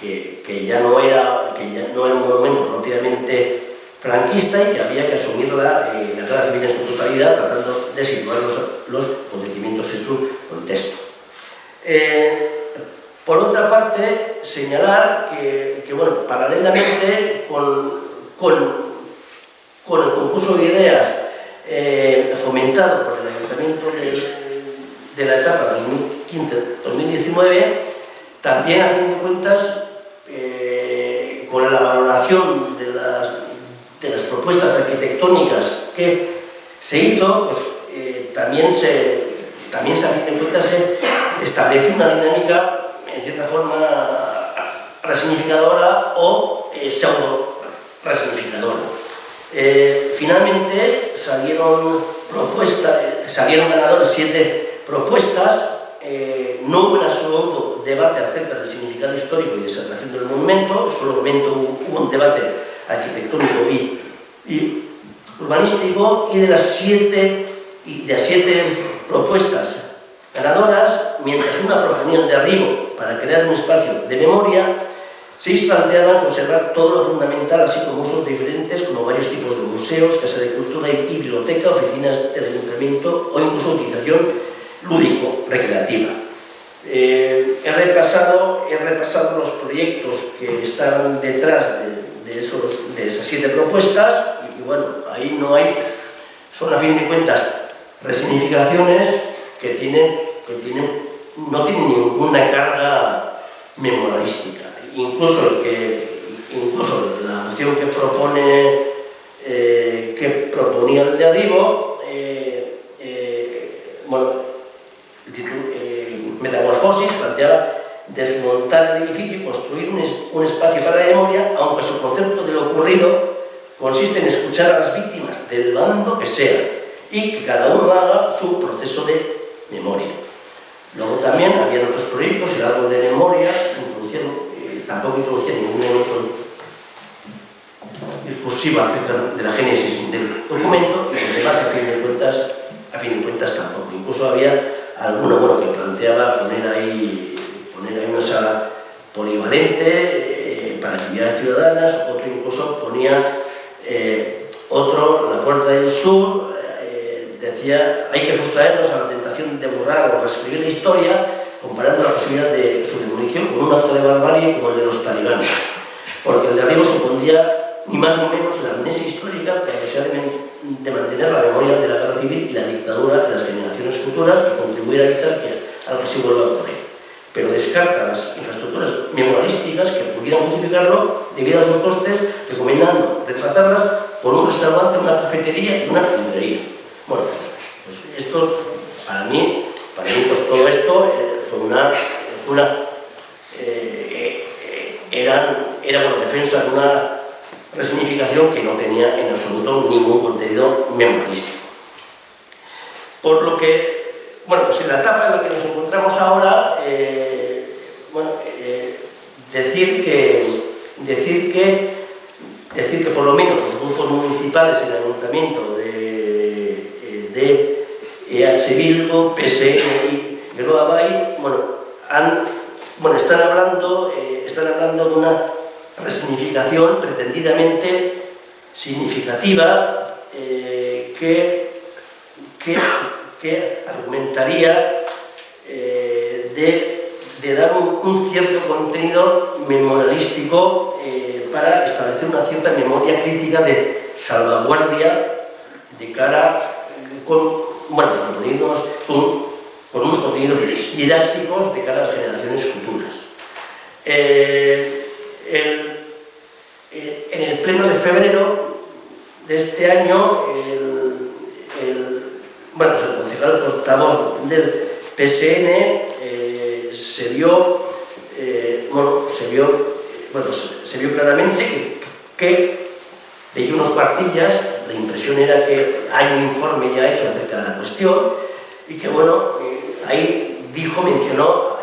que ya no era un monumento propiamente franquista y que había que asumir la guerra civil en su totalidad, tratando de situar los acontecimientos en su contexto. Por otra parte, señalar que paralelamente con el concurso de ideas fomentado por el Ayuntamiento de la etapa 2015-2019, también a fin de cuentas, con la valoración de las propuestas arquitectónicas que se hizo, pues también se a fin de cuentas se establece una dinámica en cierta forma resignificadora o pseudo-resignificadora. Finalmente salieron ganadores 7 propuestas. No hubo en absoluto debate acerca del significado histórico y desatracción del monumento, solamente hubo un debate arquitectónico y urbanístico, y de las 7 propuestas ganadoras, mientras una proponía el derribo para crear un espacio de memoria, se planteaba conservar todo lo fundamental, así como usos diferentes, como varios tipos de museos, casa de cultura y biblioteca, oficinas del ayuntamiento o incluso utilización lúdico-recreativa. He repasado los proyectos que estaban detrás de esas 7 propuestas y bueno, ahí no hay, son a fin de cuentas resignificaciones que no tienen ninguna carga memorialística. Incluso la moción que proponía el de Arribo, Metamorfosis, planteaba desmontar el edificio y construir un espacio para la memoria, aunque su concepto de lo ocurrido consiste en escuchar a las víctimas del bando que sea y que cada uno haga su proceso de memoria. Luego también había otros proyectos, el árbol de memoria, tampoco introducía ningún elemento discursivo acerca de la génesis del documento, y los demás, a fin de cuentas tampoco. Incluso había alguno que planteaba poner ahí una sala polivalente para actividades ciudadanas, otro incluso ponía la Puerta del Sur, decía hay que sustraernos a la tentación de borrar o reescribir la historia, comparando la posibilidad de su demolición con un acto de barbarie como el de los talibanes, porque el de Arriba supondría ni más ni menos la amnesia histórica, la necesidad de mantener la memoria de la guerra civil y la dictadura en las generaciones futuras y contribuir a evitar que algo así vuelva a ocurrir. Pero descarta las infraestructuras memorialísticas que pudieran justificarlo debido a sus costes, recomendando reemplazarlas por un restaurante, una cafetería y una librería. Bueno, pues esto, para mí pues todo esto era por defensa de una resignificación que no tenía en absoluto ningún contenido memorialístico. Por lo que, pues en la etapa en la que nos encontramos ahora, decir que por lo menos los grupos municipales en el ayuntamiento de EH Bildu, PSN y Geroa Bai, están hablando de una resignificación pretendidamente significativa que argumentaría de dar un cierto contenido memorialístico para establecer una cierta memoria crítica de salvaguardia de cara con unos contenidos didácticos de cara a las generaciones futuras. En el pleno de febrero de este año, el concejal portavoz del PSN se vio claramente que de unos cuartillas, la impresión era que hay un informe ya hecho acerca de la cuestión y que ahí mencionó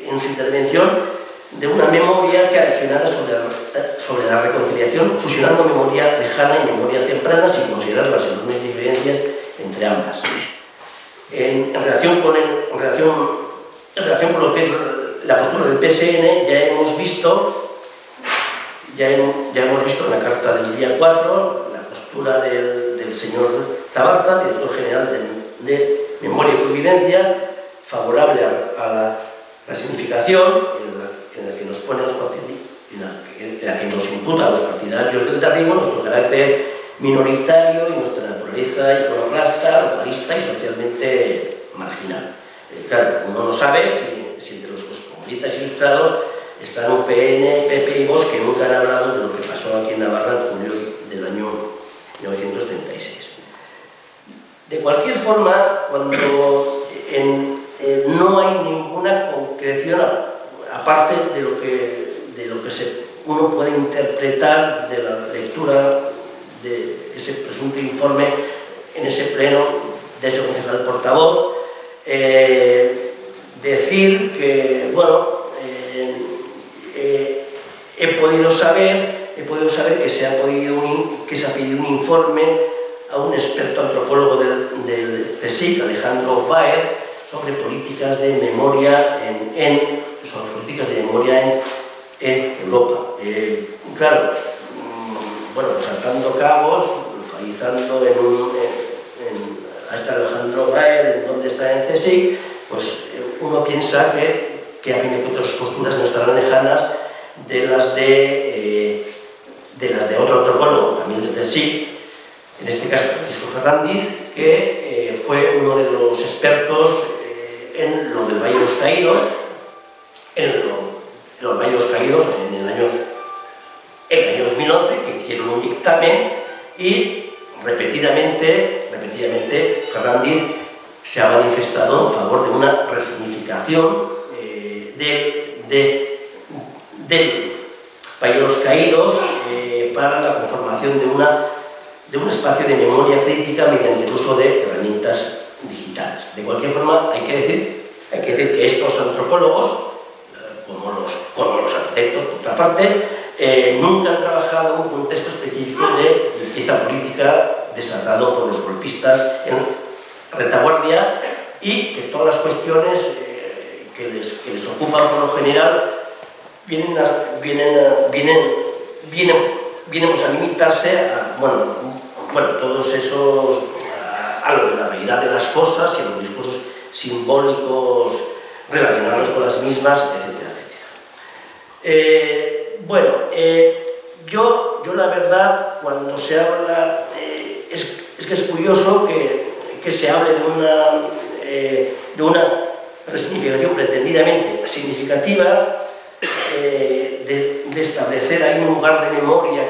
en su intervención de una memoria que aleccionara sobre la reconciliación, fusionando memoria lejana y memoria temprana sin considerar las enormes diferencias entre ambas. En relación con lo que es la postura del PSN, ya hemos visto en la carta del día 4 la postura del señor Zabalza, director general de Memoria y Convivencia, favorable a la resignificación, en la que nos pone en la que nos imputa a los partidarios del Arribo nuestro carácter minoritario y nuestra naturaleza iconoclasta, localista y socialmente marginal. Claro, uno no sabe si entre los cosmopolitas ilustrados están UPN, PP y Vox, que nunca han hablado de lo que pasó aquí en Navarra en junio del año 1936. De cualquier forma, cuando no hay ninguna concreción aparte de lo que uno puede interpretar de la lectura de ese presunto informe en ese pleno de ese concejal portavoz, decir que, he podido saber que se ha pedido un informe a un experto antropólogo del CSIC, Alejandro Baer, sobre políticas de memoria en políticas de memoria en Europa. Claro, bueno, pues saltando cabos, localizando hasta Alejandro Braer, en donde está en CSIC, pues uno piensa que a fin de cuentas sus posturas no estarán lejanas de las de otro antropólogo, también de CSIC, en este caso Francisco Ferrandiz, que fue uno de los expertos en lo del Valle de los Caídos, en los Valles de los Caídos en el año 2011, que hicieron un dictamen y repetidamente Ferrandiz se ha manifestado en favor de una resignificación del Valle de los Caídos para la conformación de un espacio de memoria crítica mediante el uso de herramientas digitales. De cualquier forma, hay que decir que estos antropólogos, como los arquitectos, por otra parte, nunca han trabajado en un contexto específico de limpieza política desatado por los golpistas en retaguardia, y que todas las cuestiones que les ocupan por lo general vienen a limitarse a todos esos, a lo de la realidad de las fosas y a los discursos simbólicos relacionados con las mismas, etcétera, etcétera. Yo la verdad, cuando se habla, es que es curioso que se hable de una resignificación pretendidamente significativa, de establecer ahí un lugar de memoria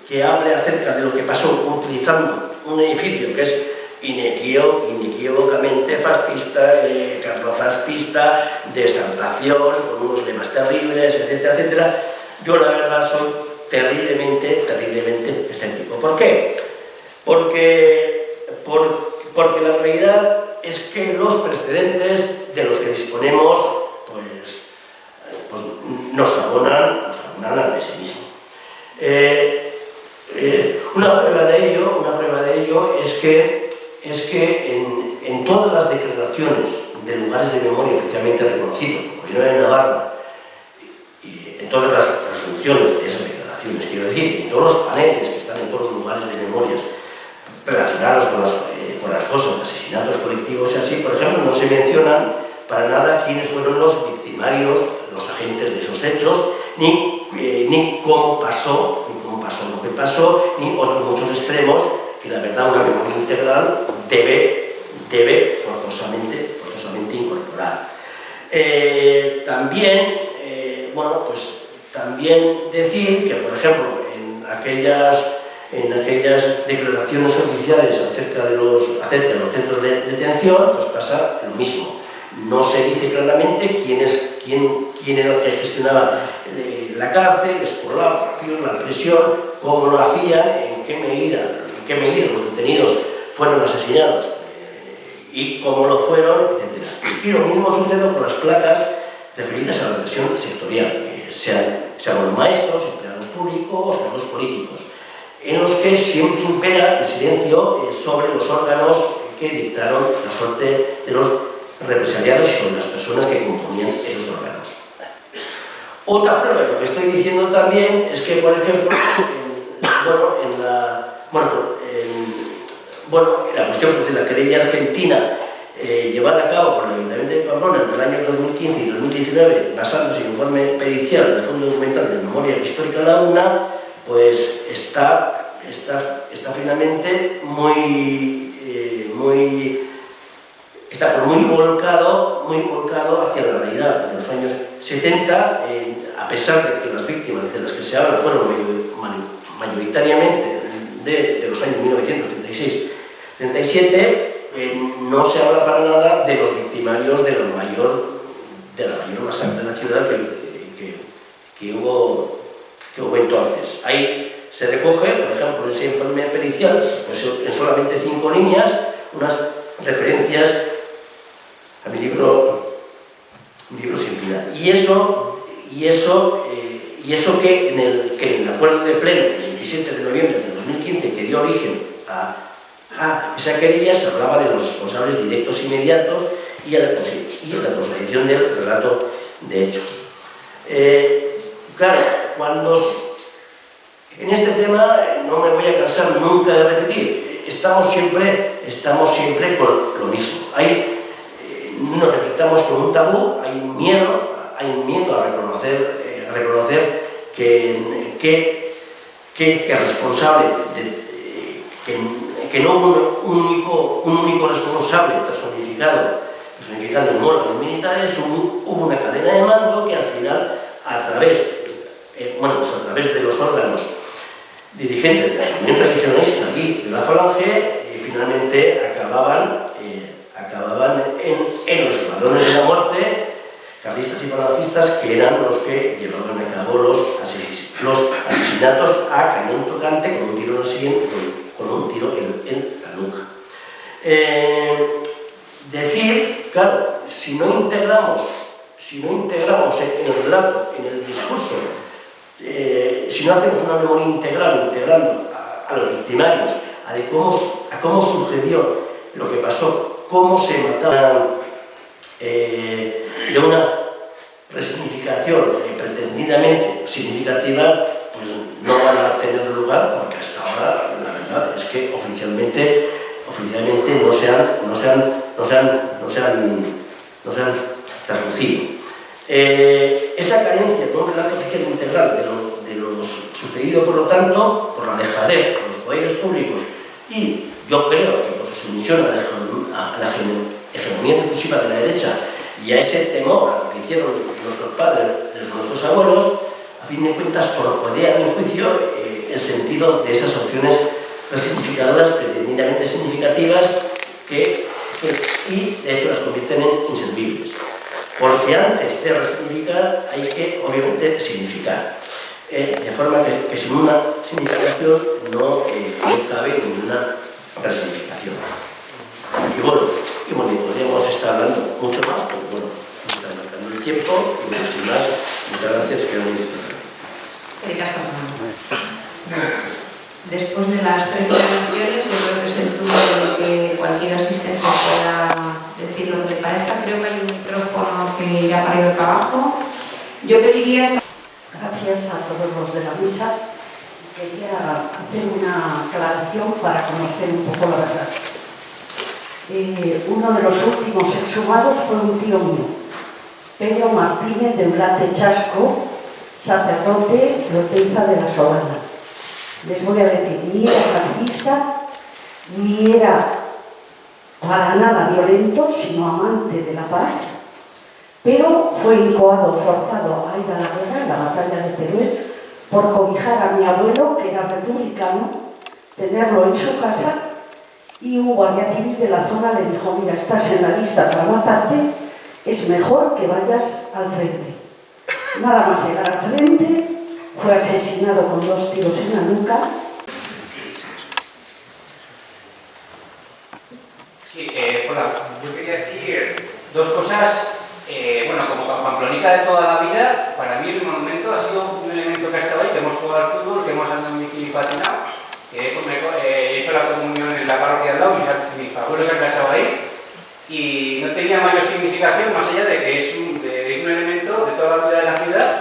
que hable acerca de lo que pasó utilizando un edificio que es inequívocamente fascista, carnofascista, de exaltación, con unos lemas terribles, etcétera, etcétera. Yo la verdad soy terriblemente escéptico. ¿Por qué? Porque la realidad es que los precedentes de los que disponemos pues nos abonan al pesimismo. Una prueba de ello es que en todas las declaraciones de lugares de memoria oficialmente reconocidos, como el Gobierno de Navarra, y en todas las resoluciones de esas declaraciones, quiero decir, en todos los paneles que están en todos los lugares de memorias relacionados con las fosas de asesinatos colectivos y así, por ejemplo, no se mencionan para nada quiénes fueron los victimarios, los agentes de esos hechos, ni cómo pasó lo que pasó, ni otros muchos extremos que la verdad una memoria integral debe forzosamente incorporar. También decir que, por ejemplo, en aquellas declaraciones oficiales acerca de los centros de detención, pues pasa lo mismo. No se dice claramente quién era el que gestionaba la cárcel, los colapsos, la prisión, cómo lo hacían, en qué medida los detenidos fueron asesinados y cómo lo fueron, etc. Y lo mismo sucede con las placas referidas a la represión sectorial, sean los maestros, empleados públicos, cargos políticos, en los que siempre impera el silencio sobre los órganos que dictaron la suerte de los represaliados y sobre las personas que componían esos órganos. Otra prueba de lo que estoy diciendo también es que, por ejemplo, en la cuestión de la querella argentina llevada a cabo por el Ayuntamiento de Pamplona entre el año 2015 y 2019, basándose en el informe pericial del Fondo Documental de Memoria Histórica Laguna, pues está finalmente está muy volcado hacia la realidad de los años 70, a pesar de que las víctimas de las que se habla fueron mayoritariamente de los años 1936-37, no se habla para nada de los victimarios de la mayor masacre de la ciudad que hubo entonces. Ahí se recoge, por ejemplo, ese informe pericial, pues en solamente 5 líneas, unas referencias a mi libro Sin Piedad. Y eso que en el acuerdo de pleno del 27 de noviembre de 2015, que dio origen a esa querella, se hablaba de los responsables directos e inmediatos y a la consolidación del relato de hechos. Claro, en este tema no me voy a cansar nunca de repetir, estamos siempre con lo mismo. Nos enfrentamos con un tabú, hay un miedo a reconocer que es responsable, que no hubo un único responsable personificado en órganos militares, hubo una cadena de mando que al final, a través de los órganos dirigentes del movimiento tradicionalista y de la Falange, finalmente acababan en los escuadrones de la muerte, carlistas y falangistas, que eran los que llevaban a cabo los asesinatos a cañón tocante con un tiro en la nuca. Claro, si no integramos en el relato, en el discurso, si no hacemos una memoria integral, integrando a los victimarios, a cómo sucedió lo que pasó, cómo se mataban, de una resignificación pretendidamente significativa, pues no van a tener lugar, porque hasta ahora la verdad es que oficialmente no se han traslucido. Esa carencia de un relato oficial integral de lo sucedido, por lo tanto, por la dejadez de los poderes públicos, y yo creo que por su sumisión a la hegemonía discursiva de la derecha y a ese temor a lo que hicieron nuestros padres, nuestros abuelos, a fin de cuentas torpedea, a mi juicio, el sentido de esas opciones resignificadoras pretendidamente significativas y de hecho las convierten en inservibles. Porque antes de resignificar hay que, obviamente, significar. De forma que sin una significación no cabe ninguna resignificación. Y bueno, podríamos estar hablando mucho más, pero bueno, nos está marcando el tiempo y sin más, muchas gracias, que era muy difícil. Después de las 3 intervenciones, yo creo que es el turno de que cualquier asistente pueda decir lo que le parezca. Creo que hay un micrófono que ya para ir para abajo. Yo pediría... Gracias a todos los de la mesa. Quería hacer una aclaración para conocer un poco la verdad. Uno de los últimos exhumados fue un tío mío, Pedro Martínez de Ulate Chasco, sacerdote de Oteiza de la Solana. Les voy a decir, ni era fascista, ni era para nada violento, sino amante de la paz, pero fue incoado, forzado a ir a la guerra, en la batalla de Teruel, por cobijar a mi abuelo, que era republicano, tenerlo en su casa, y un guardia civil de la zona le dijo: mira, estás en la lista para matarte, es mejor que vayas al frente. Nada más llegar al frente, fue asesinado con 2 tiros en la nuca. Sí, hola, yo quería decir 2 cosas. Bueno, como pamplonica de toda la vida, para mí el monumento ha sido un elemento que ha estado ahí, que hemos jugado al fútbol, que hemos andado en bici y patinado, he hecho la comunión en la parroquia al lado, mis abuelos se han casado ahí, y no tenía mayor significación más allá de que es un elemento de toda la vida de la ciudad.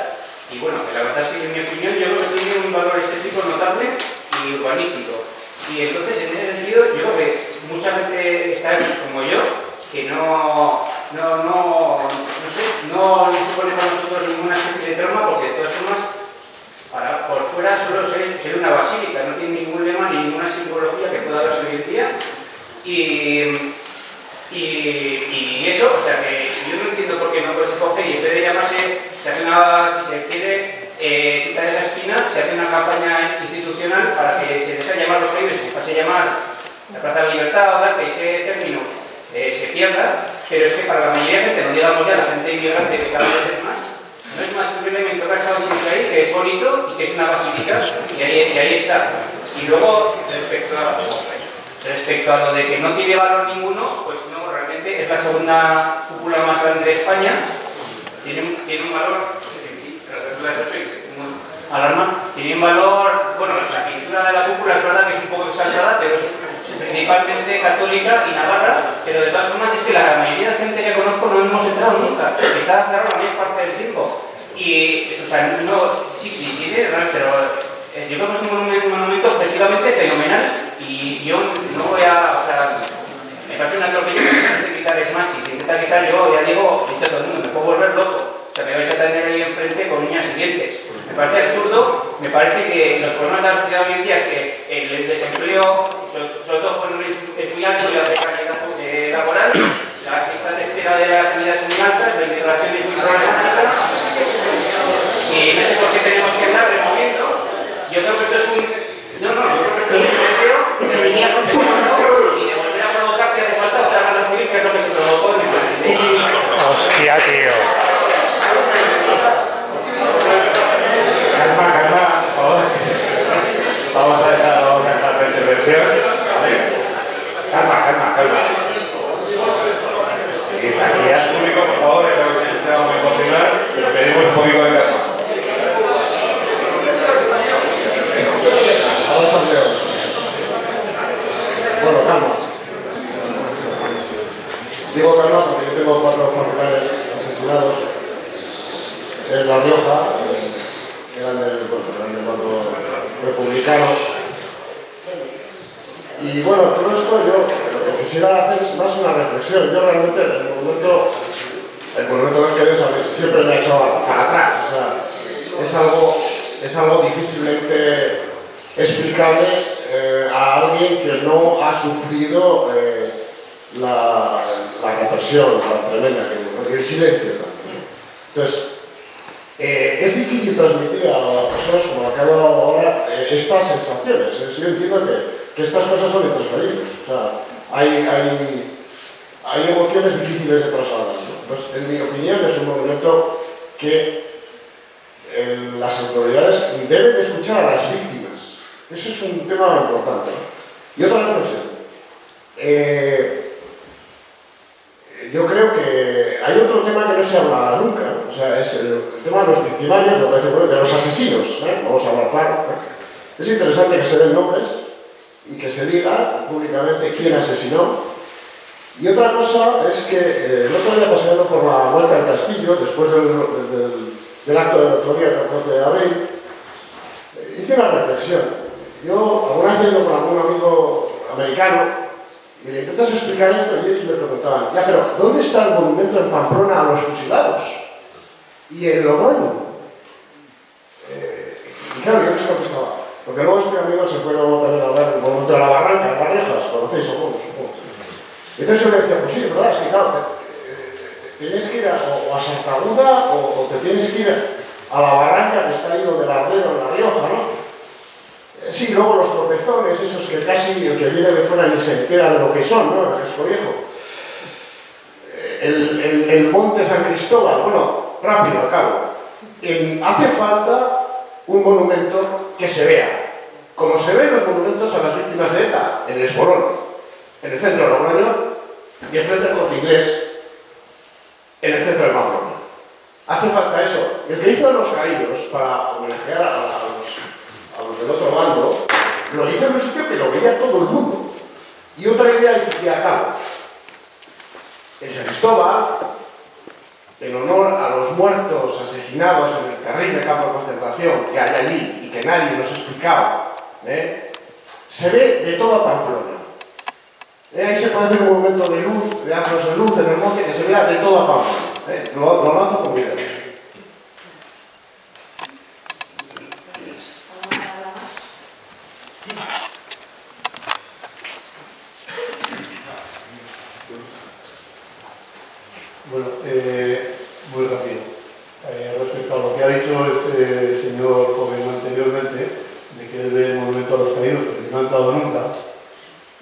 Y bueno, que la verdad es que en mi opinión yo creo que tiene un valor estético notable y urbanístico. Y entonces, en ese sentido, yo creo que mucha gente está como yo, que no supone para nosotros ninguna especie de trauma, porque de todas formas, por fuera solo ser una basílica, no tiene ningún lema ni ninguna simbología que pueda darse hoy en día. Y eso, o sea que yo no entiendo por qué no se coge y en vez de llamarse, si se quiere quitar esa espina, se hace una campaña institucional para que se deje de llamar los caídos y se pase a llamar la Plaza de la Libertad, o dar que ese término se pierda, pero es que para la mayoría de gente, no digamos ya la gente inmigrante que cada vez es más, no es más que un elemento que ha estado siempre ahí, que es bonito y que es una basílica, y ahí está. Y luego, respecto a lo de que no tiene valor ninguno, pues no, realmente es la segunda cúpula más grande de España, tiene un valor, tiene un valor, bueno, la pintura de la cúpula es verdad que es un poco exagerada, pero es principalmente católica y navarra, pero de todas formas es que la mayoría de la gente que conozco no hemos entrado nunca, está cerrada la mayor parte parte del tiempo. Y, o sea, no, sí, tiene, pero yo creo que es un monumento objetivamente fenomenal y yo no voy a, o sea, me parece un atropello que se intenta quitar, es más, si se intenta quitar yo, ya digo, he dicho a todo el mundo, me puedo volver loco, o sea, me vais a tener ahí enfrente con uñas y dientes. Me parece absurdo, me parece que los problemas de la sociedad hoy en día es que el desempleo, sobre todo con es muy alto y la precariedad laboral, la lista de espera de las sanidades muy altas, la integración es muy problemática, y no sé por qué tenemos que andar removiendo. Yo creo que esto es un... yo creo que esto es un deseo de y de volver a provocar si hace falta otra guerra civil, que es lo que se provocó en el país. Hostia, tío. Calma, por favor. Vamos a dejar de intervención. ¿Vale? Calma. Y tranquilidad público, por favor, es algo que se va a emocionar, pero pedimos un poquito de calma. Bueno, calma. Digo calma porque yo tengo 4 familiares asesinados en La Rioja, eran del bando republicano. Y bueno, todo esto yo lo que quisiera hacer es más una reflexión. Yo realmente el monumento de los caídos siempre me ha hecho para atrás. O sea, es algo difícilmente explicable a alguien que no ha sufrido la represión tan tremenda, porque el silencio también. Entonces, es difícil transmitir a las personas, como la que he hablado ahora, estas sensaciones. Yo entiendo que estas cosas son intransferibles. O sea, hay emociones difíciles de trasladar. Entonces, en mi opinión, es un monumento que las autoridades deben de escuchar a las víctimas. Eso es un tema importante. Y otra reflexión. Yo creo que hay otro tema que no se habla nunca, ¿no? O sea, es el tema de los victimarios, de los asesinos, ¿eh? Vamos a hablar claro. Es interesante que se den nombres y que se diga públicamente quién asesinó. Y otra cosa es que el otro día, paseando por la Huerta del Castillo, después del acto del otro día, el 14 de abril, hice una reflexión. Yo, alguna vez yendo con algún amigo americano, y le intentas explicar esto y ellos me preguntaban, ya, pero ¿dónde está el monumento en Pamplona a los fusilados? Y en Logroño. Y claro, yo les contestaba, porque luego este amigo se fue luego también a hablar del monumento de la Barranca, en Barrejas, conocéis, supongo. Y entonces yo le decía, pues sí, es verdad, es que claro, tienes que ir o a Santa Aguda o te tienes que ir a la Barranca que está ahí donde el Ardero, en La Rioja, ¿no? Sí, luego los tropezones, esos que casi el que viene de fuera ni se entera de lo que son, ¿no? El casco viejo. El monte San Cristóbal, bueno, rápido, acabo. Hace falta un monumento que se vea, como se ven los monumentos a las víctimas de ETA, en el Espolón, en el centro de Logroño y en frente del Corte Inglés, en el centro de Pamplona. Hace falta eso. El que hizo Los Caídos para homenajear a los del otro bando, lo hizo en un sitio que lo veía todo el mundo. Y otra idea que acabo. En San Cristóbal, en honor a los muertos asesinados en el terrible campo de concentración que hay allí y que nadie nos explicaba, se ve de toda Pamplona. Ahí se puede hacer un monumento de luz, de astros de luz en el monte que se vea de toda Pamplona. Lo lanzo con cuidado. Bueno, muy rápido. Respecto a lo que ha dicho este señor joven anteriormente, de que él ve el monumento a los caídos, porque no ha entrado nunca,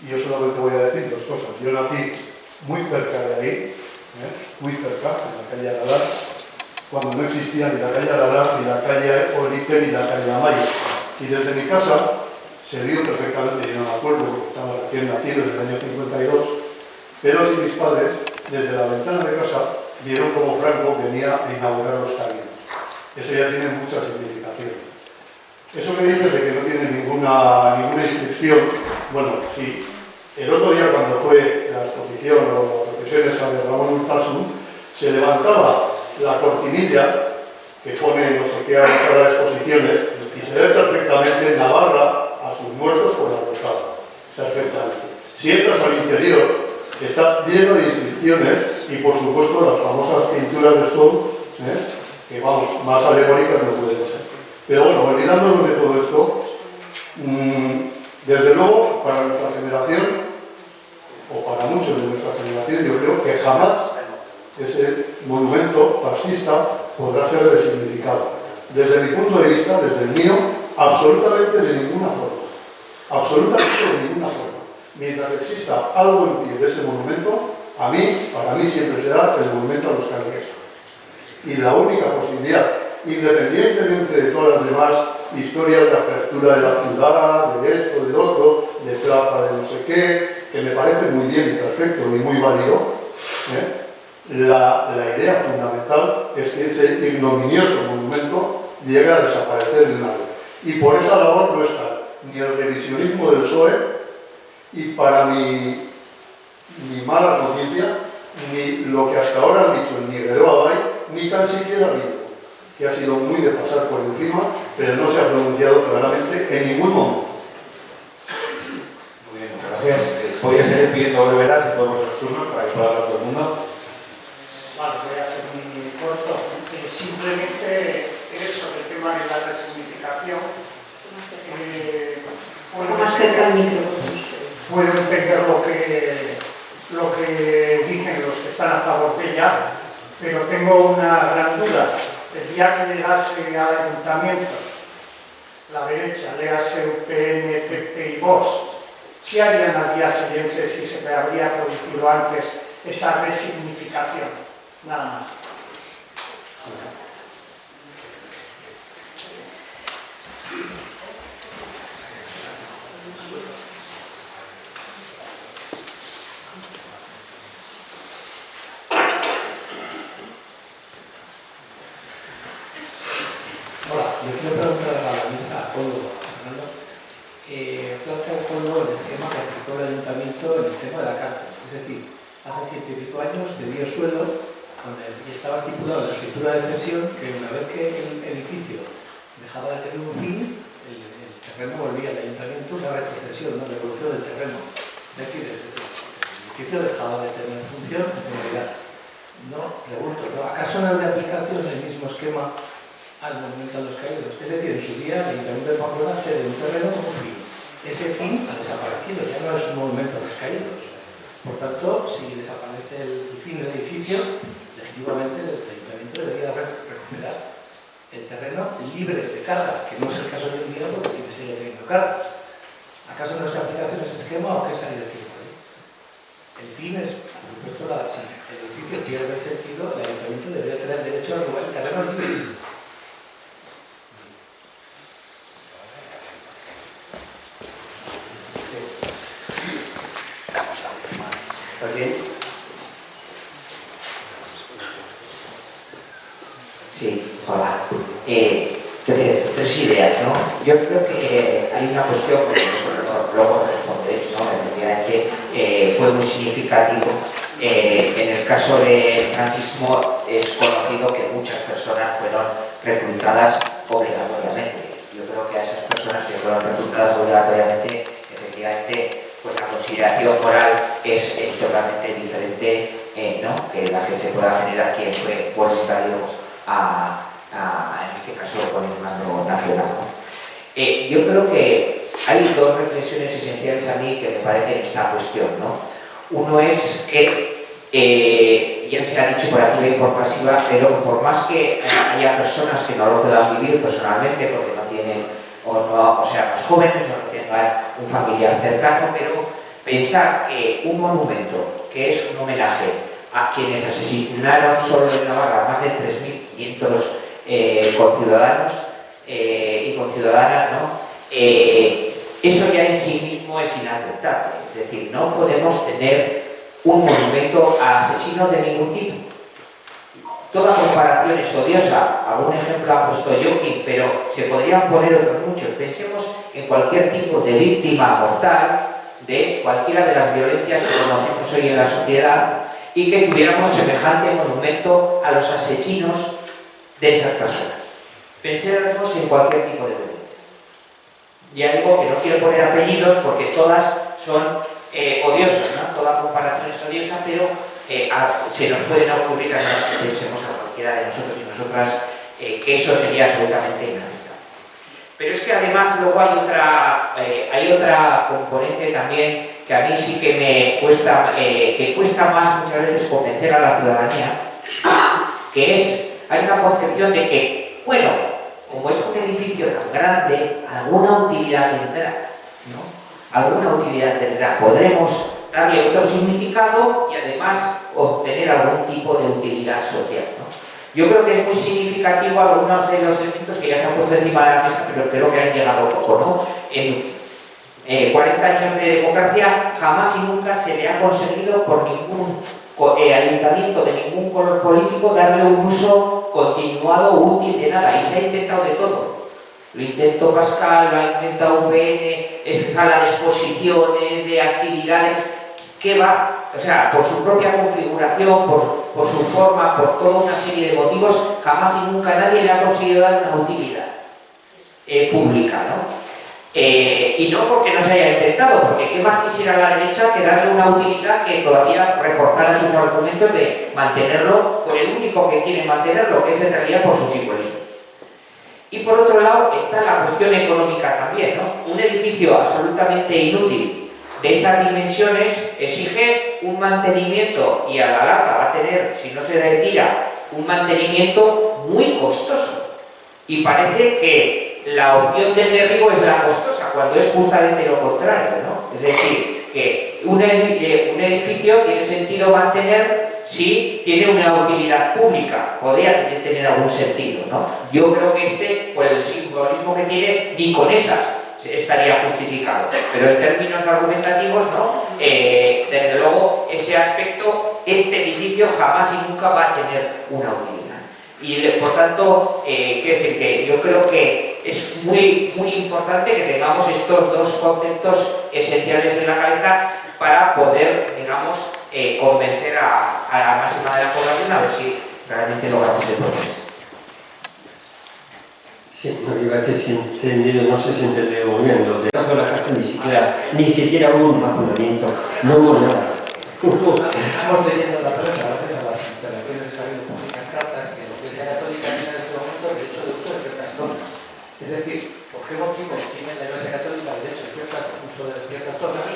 y yo solamente voy a decir dos cosas. Yo nací muy cerca de ahí, muy cerca, en la calle Aradar, cuando no existía ni la calle Aradar, ni la calle Olique, ni la calle Amaya. Y desde mi casa se vio perfectamente, yo no me acuerdo, porque estaba recién nacido en el año 52, pero sí mis padres, desde la ventana de casa, vieron cómo Franco venía a inaugurar los caídos. Eso ya tiene mucha significación. Eso que dices de que no tiene ninguna inscripción, bueno, sí. El otro día, cuando fue la exposición o la procesión esa de Ramón Urtasun, se levantaba la cortinilla que pone no sé qué a la sala de exposiciones y se ve perfectamente Navarra a sus muertos por la portada. Perfectamente. Si entras al interior, está lleno de inscripciones y por supuesto las famosas pinturas de Stone, que vamos, más alegóricas no pueden ser. Pero bueno, olvidándonos de todo esto, desde luego para nuestra generación, o para muchos de nuestra generación, yo creo que jamás ese monumento fascista podrá ser resignificado. Desde mi punto de vista, desde el mío, absolutamente de ninguna forma. Absolutamente de ninguna forma. Mientras exista algo en pie de ese monumento, para mí siempre será el monumento a los caídos. Y la única posibilidad, independientemente de todas las demás historias de apertura de la ciudad, de esto, del otro, de plaza de no sé qué, que me parece muy bien y perfecto y muy válido, la idea fundamental es que ese ignominioso monumento llegue a desaparecer de una vez. Y por esa labor no está ni el revisionismo del PSOE, y para mi mala noticia, ni lo que hasta ahora han dicho ni Guedo Abay, ni tan siquiera Bildu, que ha sido muy de pasar por encima, pero no se ha pronunciado claramente en ningún momento. Muy bien, muchas gracias. Voy a seguir pidiendo brevedad, si podemos los turnos, para que pueda hablar todo el mundo. Vale, voy a ser muy corto. Simplemente eso, el tema de la resignificación. Puedo entender lo que dicen los que están a favor de ella, pero tengo una gran duda. El día que llegase al ayuntamiento, la derecha, léase UPN, PP y Vox, ¿qué harían al día siguiente si se habría producido antes esa resignificación? Nada más. Hola, yo quiero preguntar a la mesa, a Córdoba, Fernando, plantea todo el esquema que aplicó el ayuntamiento en el tema de la cárcel. Es decir, hace 100 y pico años debió suelo, donde estaba estipulado en la escritura de cesión que una vez que el edificio dejaba de tener un fin, el terreno volvía al ayuntamiento, una retrocesión, una devolución del terreno. Es decir, el edificio dejaba de tener función en realidad. No, pregunto, ¿no? ¿Acaso no es de aplicación el mismo esquema al monumento a los caídos? Es decir, en su día el Ayuntamiento de Pamplona cede un terreno como fin. Ese fin ha desaparecido, ya no es un monumento a los caídos. Por tanto, si desaparece el fin del edificio, legítimamente el Ayuntamiento debería recuperar el terreno libre de cargas, que no es el caso de hoy en día porque tiene que seguir teniendo cargas. ¿Acaso no es de aplicación ese esquema o qué salida tiene ahí? El fin es, por supuesto, si el edificio pierde el sentido, el Ayuntamiento debería tener derecho a robar el terreno libre. ¿Está bien? Sí, hola. Tres ideas, ¿no? Yo creo que hay una cuestión que luego respondéis, ¿no? Efectivamente, fue muy significativo. En el caso del franquismo es conocido que muchas personas fueron reclutadas obligatoriamente. Yo creo que a esas personas que fueron reclutadas obligatoriamente, efectivamente, pues la consideración moral es totalmente diferente, ¿no? Que la que se pueda tener a quien fue voluntario en este caso con el mando nacional, ¿no? Yo creo que hay dos reflexiones esenciales a mí que me parecen en esta cuestión, ¿no? Uno es que ya se ha dicho por activa y por pasiva, pero por más que haya personas que no lo puedan vivir personalmente porque no tienen, o sea, los jóvenes o no tengan un familiar cercano, pero pensar que un monumento que es un homenaje a quienes asesinaron solo en Navarra más de 3.500 conciudadanos y conciudadanas, ¿no? Eso ya en sí mismo es inaceptable. Es decir, no podemos tener un monumento a asesinos de ningún tipo. Toda comparación es odiosa. Algún ejemplo ha puesto Joaquín, pero se podrían poner otros muchos. Pensemos en cualquier tipo de víctima mortal de cualquiera de las violencias que conocemos hoy en la sociedad y que tuviéramos semejante monumento a los asesinos de esas personas. Pensemos en cualquier tipo de violencia. Ya digo que no quiero poner apellidos porque todas son odiosas, ¿no? Toda comparación es odiosa, pero se nos pueden ocurrir, que pensemos a cualquiera de nosotros y nosotras, que eso sería absolutamente inaceptable. Pero es que además luego hay otra componente también que a mí sí que me cuesta, que cuesta más muchas veces convencer a la ciudadanía, que es, hay una concepción de que, bueno, como es un edificio tan grande, alguna utilidad tendrá, ¿no? Alguna utilidad tendrá. Podremos darle otro significado y además obtener algún tipo de utilidad social, ¿no? Yo creo que es muy significativo algunos de los elementos que ya se han puesto encima de la mesa, pero creo que han llegado poco, ¿no? En 40 años de democracia jamás y nunca se le ha conseguido por ningún ayuntamiento de ningún color político darle un uso continuado o útil de nada, y se ha intentado de todo. Lo intentó Pascal, lo ha intentado UPN, esa sala de exposiciones, de actividades, ¿qué va? O sea, por su propia configuración, por su forma, por toda una serie de motivos, jamás y nunca nadie le ha conseguido dar una utilidad pública, ¿no? Y no porque no se haya intentado, porque ¿qué más quisiera la derecha que darle una utilidad que todavía reforzara sus argumentos de mantenerlo por el único que quiere mantenerlo, que es en realidad por su simbolismo? Y por otro lado está la cuestión económica también, ¿no? Un edificio absolutamente inútil de esas dimensiones exige un mantenimiento y a la larga va a tener, si no se retira, un mantenimiento muy costoso. Y parece que la opción del derribo es la costosa, cuando es justamente lo contrario, ¿no? Es decir, que un edificio tiene sentido mantener si tiene una utilidad pública, podría tener algún sentido, ¿no? Yo creo que por el simbolismo que tiene, ni con esas estaría justificado, pero en términos argumentativos, ¿no? Desde luego, ese aspecto, este edificio jamás y nunca va a tener una utilidad. Y por tanto, quiero decir que yo creo que es muy importante que tengamos estos dos conceptos esenciales en la cabeza para poder, digamos, convencer a la máxima de la población a ver si realmente logramos el progreso. Sí, no iba a decir no sé si entendido muy bien. Lo de la cárcel ni siquiera hubo un razonamiento, no hubo nada. Estamos leyendo la prensa, gracias a las intervenciones que ha habido con muchas cartas, que la Iglesia Católica tiene en este momento el derecho de uso de ciertas zonas. Es decir, ¿por qué motivo tiene la Iglesia Católica el derecho de uso de ciertas zonas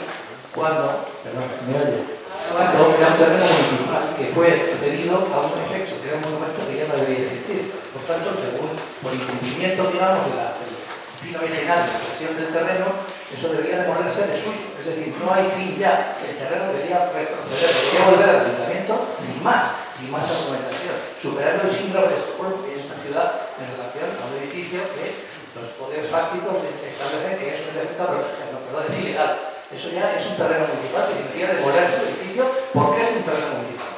cuando, perdón, me oye, cuando era un terreno municipal que fue cedido a un efecto, que era un monumento que ya no debería existir? Por tanto, según por incumplimiento, digamos, del fin original de la expresión del terreno, eso debería devolverse de suyo. Es decir, no hay fin ya. El terreno debería retroceder, debería volver al ayuntamiento sin más argumentación, superando el síndrome de Estocolmo que hay en esta ciudad en relación a un edificio que los poderes fácticos establecen que es un elemento a proteger, perdón, es ilegal. Eso ya es un terreno municipal que debería devolverse el edificio porque es un terreno municipal.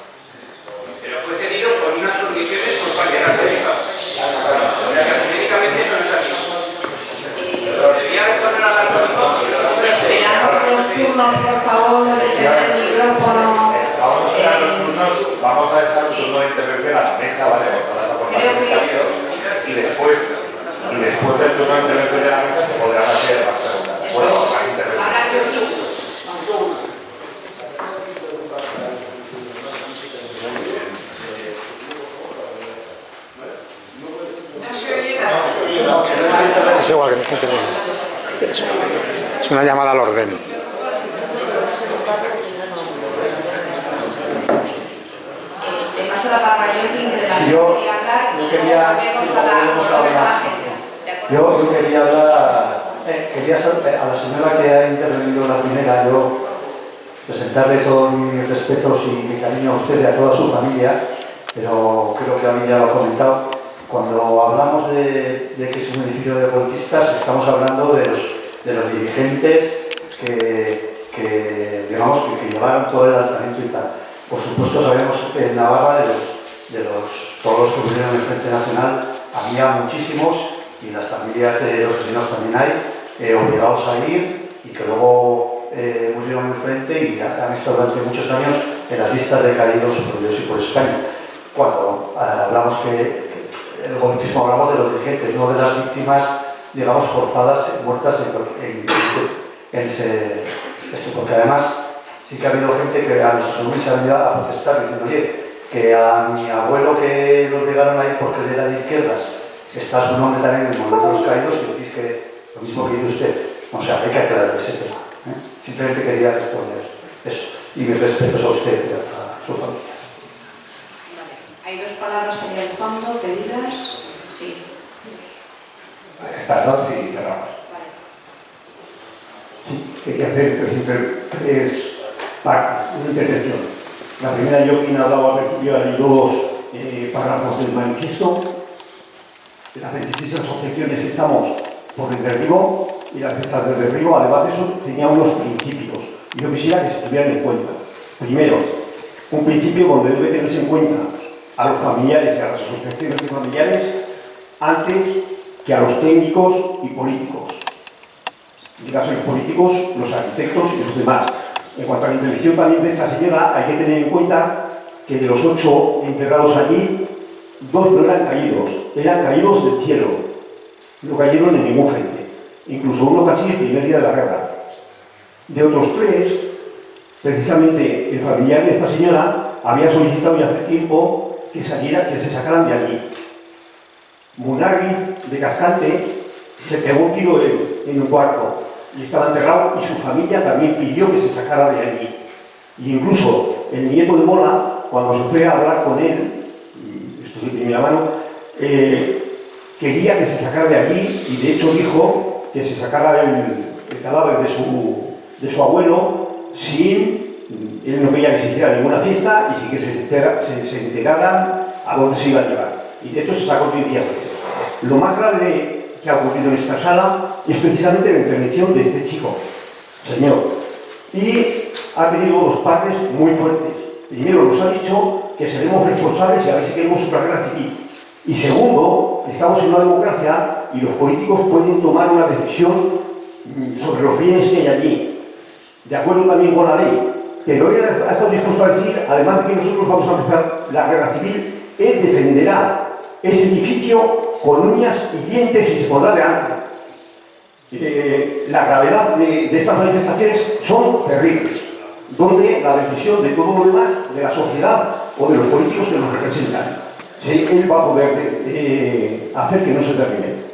Pero fue cedido con unas condiciones por parte de la Católica. Jurídicamente eso no es así. Debía retornar a la Católica. Esperamos los turnos, por favor, de tener el micrófono. Vamos a dejar un turno de intervención a la mesa, ¿vale? Con las aportaciones que ha habido. Y después del turno de intervención de la mesa se podrán hacer más preguntas. Bueno, más intervenciones. Es igual que no está entendiendo. Es una llamada al orden. Le paso la palabra a Jordi, que de la Sí, yo quería hablar y quería, yo quería hablar, a la señora que ha intervenido la primera, yo presentarle todos mis respetos y mi cariño a usted y a toda su familia, pero creo que a mí ya lo ha comentado. Cuando hablamos de que es un edificio de golpistas, estamos hablando de los dirigentes que llevaron todo el alzamiento y tal. Por supuesto, sabemos que en Navarra, todos los que murieron en el Frente Nacional, había muchísimos, y las familias de los asesinados también hay, obligados a ir, y que luego murieron en el Frente y han estado durante muchos años en las listas de caídos por Dios y por España. Cuando hablamos que el golpismo, hablamos de los dirigentes, no de las víctimas, digamos, forzadas, muertas porque además sí que ha habido gente que a nuestra según se ha venido a protestar diciendo, oye, que a mi abuelo que lo obligaron a ir porque él era de izquierdas, está su nombre también en el momento de los caídos y decís que lo mismo que dice usted. O sea, hay que aclarar ese tema. Simplemente quería responder eso. Y mis respetos a usted y a su familia. Hay dos palabras que hay al fondo pedidas. Sí. Estas dos y cerramos. Sí, quería hacer tres partes, una intervención. La primera, yo quien hablaba al principio, hay dos párrafos del manifiesto. Las 26 asociaciones que estamos por el derribo y las fechas del derribo, además de eso, tenía unos principios. Y yo quisiera que se tuvieran en cuenta. Primero, un principio donde debe tenerse en cuenta a los familiares y a las asociaciones de familiares antes que a los técnicos y políticos. En este caso, los políticos, los arquitectos y los demás. En cuanto a la intervención también de esta señora, hay que tener en cuenta que de los 8 enterrados allí, 2 no eran caídos del cielo. No cayeron en ningún frente. Incluso uno casi el primer día de la guerra. De otros 3, precisamente el familiar de esta señora había solicitado ya hace tiempo que se sacaran de allí. Munagui de Cascante se pegó un tiro en un cuarto y estaba enterrado, y su familia también pidió que se sacara de allí. Y incluso el nieto de Mola, cuando se fue a hablar con él, y esto es de primera mano, quería que se sacara de allí, y de hecho dijo que se sacara el cadáver de su abuelo sin, él no quería que se hiciera ninguna fiesta y sin que se enteraran a dónde se iba a llevar. Y de hecho se sacó el día. Lo más grave que ha ocurrido en esta sala es precisamente la intervención de este chico, señor. Y ha tenido 2 partes muy fuertes. Primero, nos ha dicho que seremos responsables y a ver si queremos una guerra civil. Y segundo, estamos en una democracia y los políticos pueden tomar una decisión sobre los bienes que hay allí, de acuerdo también con la ley. Pero él ha estado dispuesto a decir, además de que nosotros vamos a empezar la guerra civil, él defenderá ese edificio con uñas y dientes y se pondrá delante. La gravedad de estas manifestaciones son terribles, donde la decisión de todo lo demás, de la sociedad o de los políticos que nos representan, él va a poder hacer que no se termine.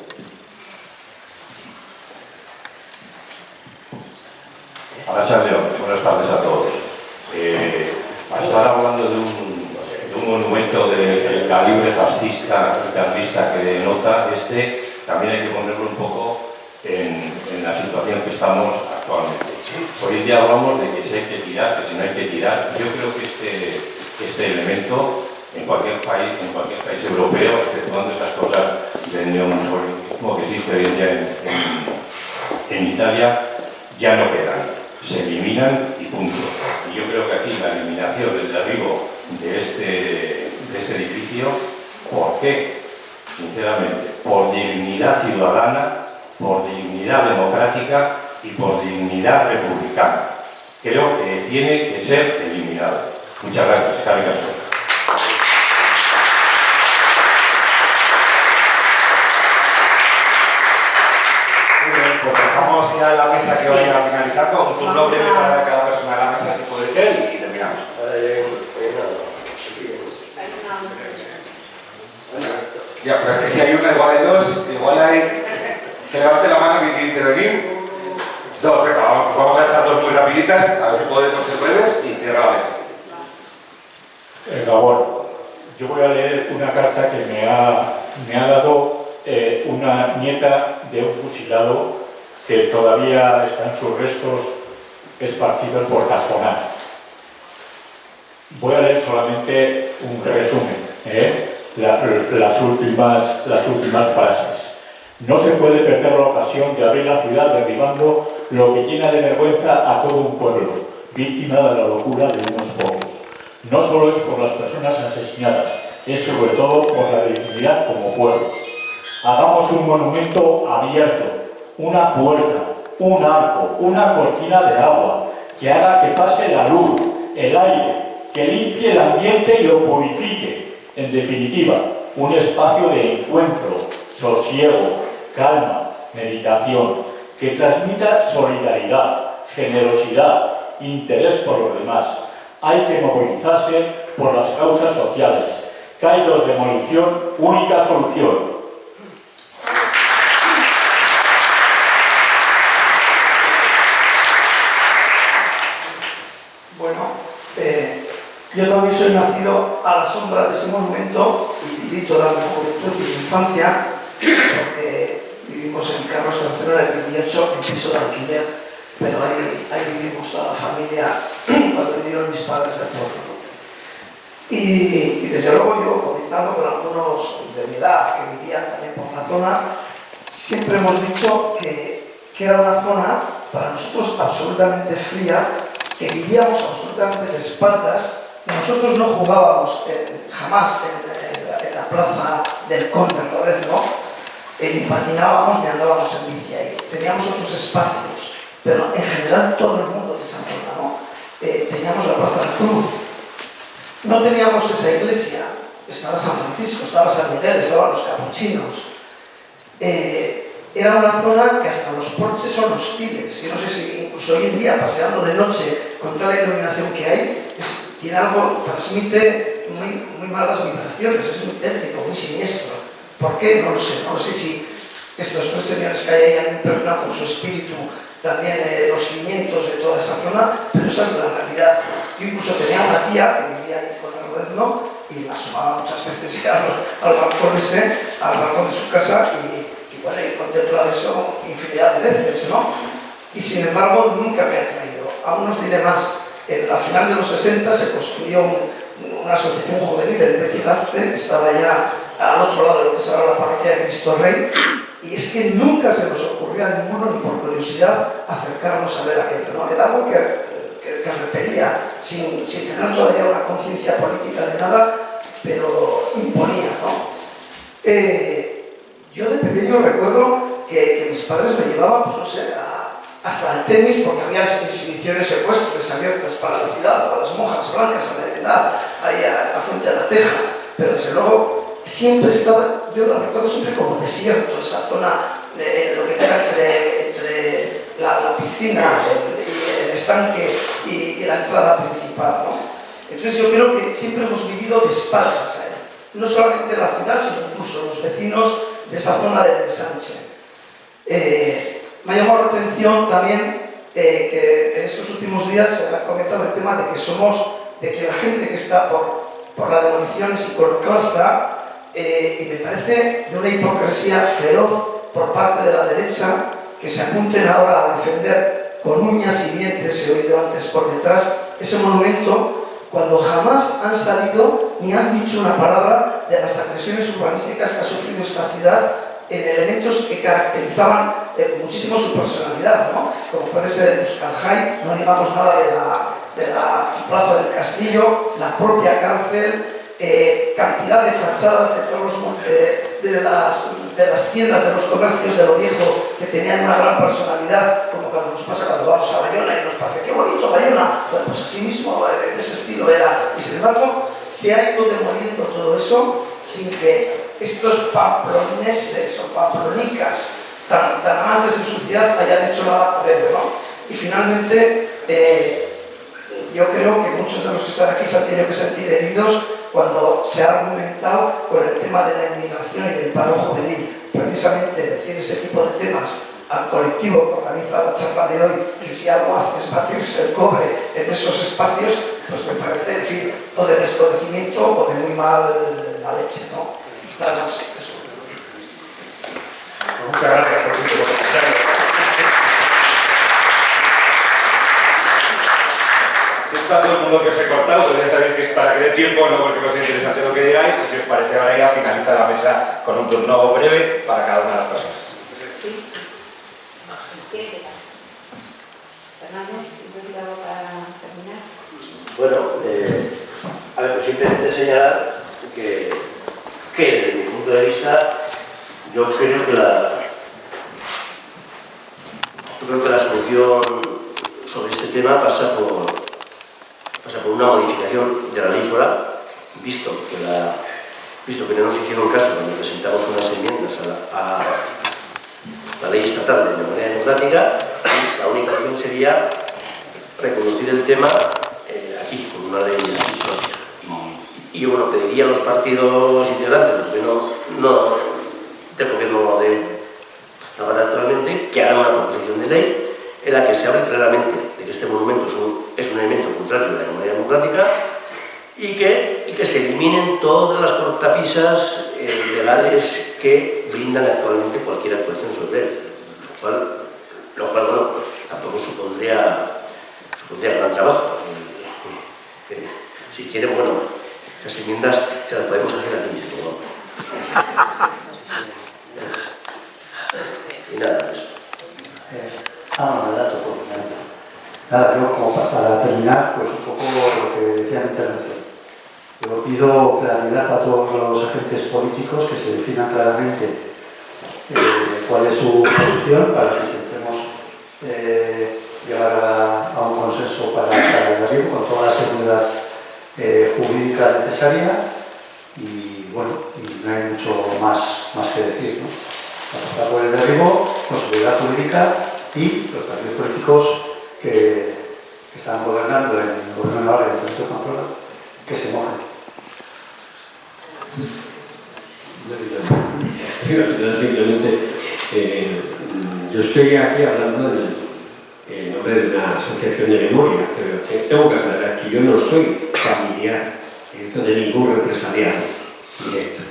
Arantxa León, buenas tardes a todos. Estar hablando de un monumento del calibre fascista y carlista que denota también hay que ponerlo un poco en la situación que estamos actualmente. Hoy en día hablamos de que si hay que tirar, que si no hay que tirar. Yo creo que este elemento en cualquier país europeo, exceptuando esas cosas del neomusolinismo que existe hoy en día en Italia, ya no quedan. Se eliminan y punto. Y yo creo que aquí la eliminación del derribo de este edificio, ¿por qué? Sinceramente, por dignidad ciudadana, por dignidad democrática y por dignidad republicana. Creo que tiene que ser eliminado. Muchas gracias, Carlos. Pues dejamos ya la mesa que vaya finalizando, un turno breve para cada persona de la mesa, si puede ser, y terminamos. Ya, pero es que si hay una, igual hay 2, igual hay... Que levante la mano que quiere intervenir. 2, venga, vamos a dejar 2 muy rapiditas, a ver si podemos ser breves, y cierra la mesa. Gabón, yo voy a leer una carta que me ha dado una nieta de un fusilado que todavía están sus restos esparcidos por Cajonar. Voy a leer solamente un resumen, las últimas frases. No se puede perder la ocasión de abrir la ciudad derribando lo que llena de vergüenza a todo un pueblo, víctima de la locura de unos pocos. No solo es por las personas asesinadas, es sobre todo por la dignidad como pueblo. Hagamos un monumento abierto, una puerta, un arco, una cortina de agua, que haga que pase la luz, el aire, que limpie el ambiente y lo purifique. En definitiva, un espacio de encuentro, sosiego, calma, meditación, que transmita solidaridad, generosidad, interés por los demás. Hay que movilizarse por las causas sociales. Caídos de demolición, única solución. Bueno, yo también soy nacido a la sombra de ese monumento y viví toda mi juventud y mi infancia, porque vivimos en Carlos III en el 28 en piso de alquiler, pero ahí vivimos toda la familia cuando vinieron mis padres del pueblo. Y desde luego yo, comentando con algunos de mi edad que vivían también por la zona, siempre hemos dicho que era una zona para nosotros absolutamente fría, que vivíamos absolutamente de espaldas. Nosotros no jugábamos jamás en la plaza del Conde Rodezno, ni patinábamos ni andábamos en bici ahí. Teníamos otros espacios, pero en general todo el mundo de esa zona, ¿no? Teníamos la Plaza de la Cruz. No teníamos esa iglesia, estaba San Francisco, estaba San Miguel, estaban los capuchinos. Era una zona que hasta los porches son hostiles. Yo no sé si incluso hoy en día, paseando de noche con toda la iluminación que hay, tiene algo, transmite muy malas vibraciones, es muy tétrico, muy siniestro. ¿Por qué? No lo sé. No sé si estos tres señores que hay ahí han impregnado con su espíritu también los cimientos de toda esa zona, pero esa es la realidad. Yo incluso tenía una tía que vivía ahí con el Rodezno y la asomaba muchas veces al balcón de su casa y bueno, he contemplado eso infinidad de veces, ¿no? Y sin embargo nunca me ha atraído. Aún os diré más, a final de los 60 se construyó una asociación juvenil, el Betty Gazte, que estaba ya al otro lado de lo que es ahora la parroquia de Cristo Rey, y es que nunca se nos ocurrió a ninguno, ni por curiosidad, acercarnos a ver aquello, ¿no? Era algo que repelía, sin tener todavía una conciencia política de nada, pero imponía, ¿no? Yo de pequeño recuerdo que mis padres me llevaban, pues no sé, hasta el tenis, porque había exhibiciones ecuestres abiertas para la ciudad, para las monjas blancas a merendar, ahí a la Fuente de la Teja, pero desde luego siempre estaba, yo lo recuerdo siempre como desierto, esa zona de lo que queda entre la piscina, el estanque y la entrada principal, ¿no? Entonces yo creo que siempre hemos vivido de espaldas a él, no solamente la ciudad, sino incluso los vecinos de esa zona del ensanche. Me ha llamado la atención también que en estos últimos días se ha comentado el tema de que la gente que está por la demolición es iconoclasta, y me parece de una hipocresía feroz por parte de la derecha que se apunten ahora a defender con uñas y dientes, he oído antes por detrás, ese monumento, cuando jamás han salido ni han dicho una palabra de las agresiones urbanísticas que ha sufrido esta ciudad en elementos que caracterizaban muchísimo su personalidad, ¿no? Como puede ser el Euskalhai, no digamos nada de la Plaza del Castillo, la propia cárcel, cantidad de fachadas de todos de las tiendas, de los comercios de lo viejo, que tenían una gran personalidad, como cuando nos pasa cuando vamos a Bayona y nos parece qué bonito Bayona, pues así mismo, de ese estilo era. Y sin embargo, se ha ido demoliendo todo eso sin que estos pamploneses o pamplonicas tan amantes de su ciudad hayan hecho nada por ello, ¿no? Y finalmente, yo creo que muchos de los que están aquí se han tenido que sentir heridos cuando se ha argumentado con el tema de la inmigración y del paro juvenil. Precisamente decir ese tipo de temas al colectivo que organiza la charla de hoy, que si algo hace es batirse el cobre en esos espacios, pues me parece, en fin, o de desconocimiento o de muy mal la leche, ¿no? Nada más, eso. Muchas gracias por tu comentario. Siento a todo el mundo que os he cortado, pero ya sabéis que es para que dé tiempo, no porque os sea interesante lo que digáis, y si os parece ahora ya finaliza la mesa con un turno breve para cada una de las personas. Bueno, a ver, pues simplemente señalar que desde mi punto de vista yo creo que la solución sobre este tema pasa pasa por una modificación de la ley foral, visto que no nos hicieron caso cuando presentamos unas enmiendas a la ley estatal de memoria democrática. La única opción sería reconducir el tema aquí, con una ley propia. Y yo, bueno, pediría a los partidos integrantes del gobierno de Navarra actualmente que hagan una proposición de ley en la que se hable claramente de que este monumento es un elemento contrario a la memoria democrática y que se eliminen todas las cortapisas legales que brindan actualmente cualquier actuación sobre él, lo cual bueno, pues, tampoco supondría gran trabajo. Si quieren, bueno, las enmiendas se las podemos hacer aquí mismo, vamos. Y nada, eso. Nada, yo como para terminar, pues un poco lo que decía en la intervención. Yo pido claridad a todos los agentes políticos que se definan claramente cuál es su posición para que intentemos llegar a un consenso para el derribo con toda la seguridad jurídica necesaria y bueno, y no hay mucho más que decir, ¿no? Apostar por el derribo con seguridad jurídica y los partidos políticos que están gobernando en el gobierno de Navarra y en el territorio de Pamplona que se mojen. Simplemente, yo estoy aquí hablando en nombre de una asociación de memoria, pero tengo que aclarar que yo no soy familiar directo de ningún represaliado directo.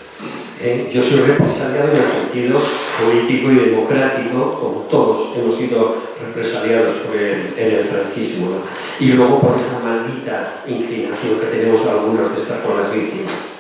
Yo soy represaliado en el sentido político y democrático, como todos hemos sido represaliados en el franquismo, ¿no? Y luego por esa maldita inclinación que tenemos algunos de estar con las víctimas.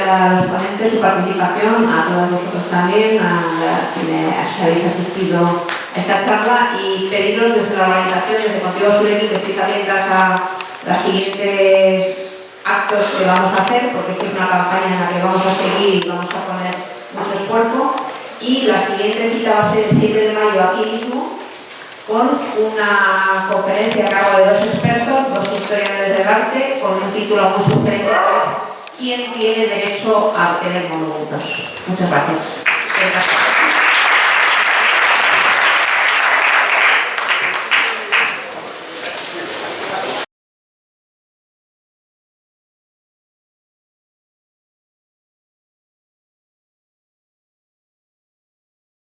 A los ponentes su participación, a todos vosotros también, a quienes habéis asistido a esta charla y pediros desde la organización, desde Contigo Zurekin, que estéis atentas a los siguientes actos que vamos a hacer, porque esta es una campaña en la que vamos a seguir y vamos a poner mucho esfuerzo. Y la siguiente cita va a ser el 7 de mayo aquí mismo, con una conferencia a cargo de dos expertos, dos historiadores del arte, con un título muy sugerente que es ¿quién tiene derecho a tener monumentos? Muchas gracias.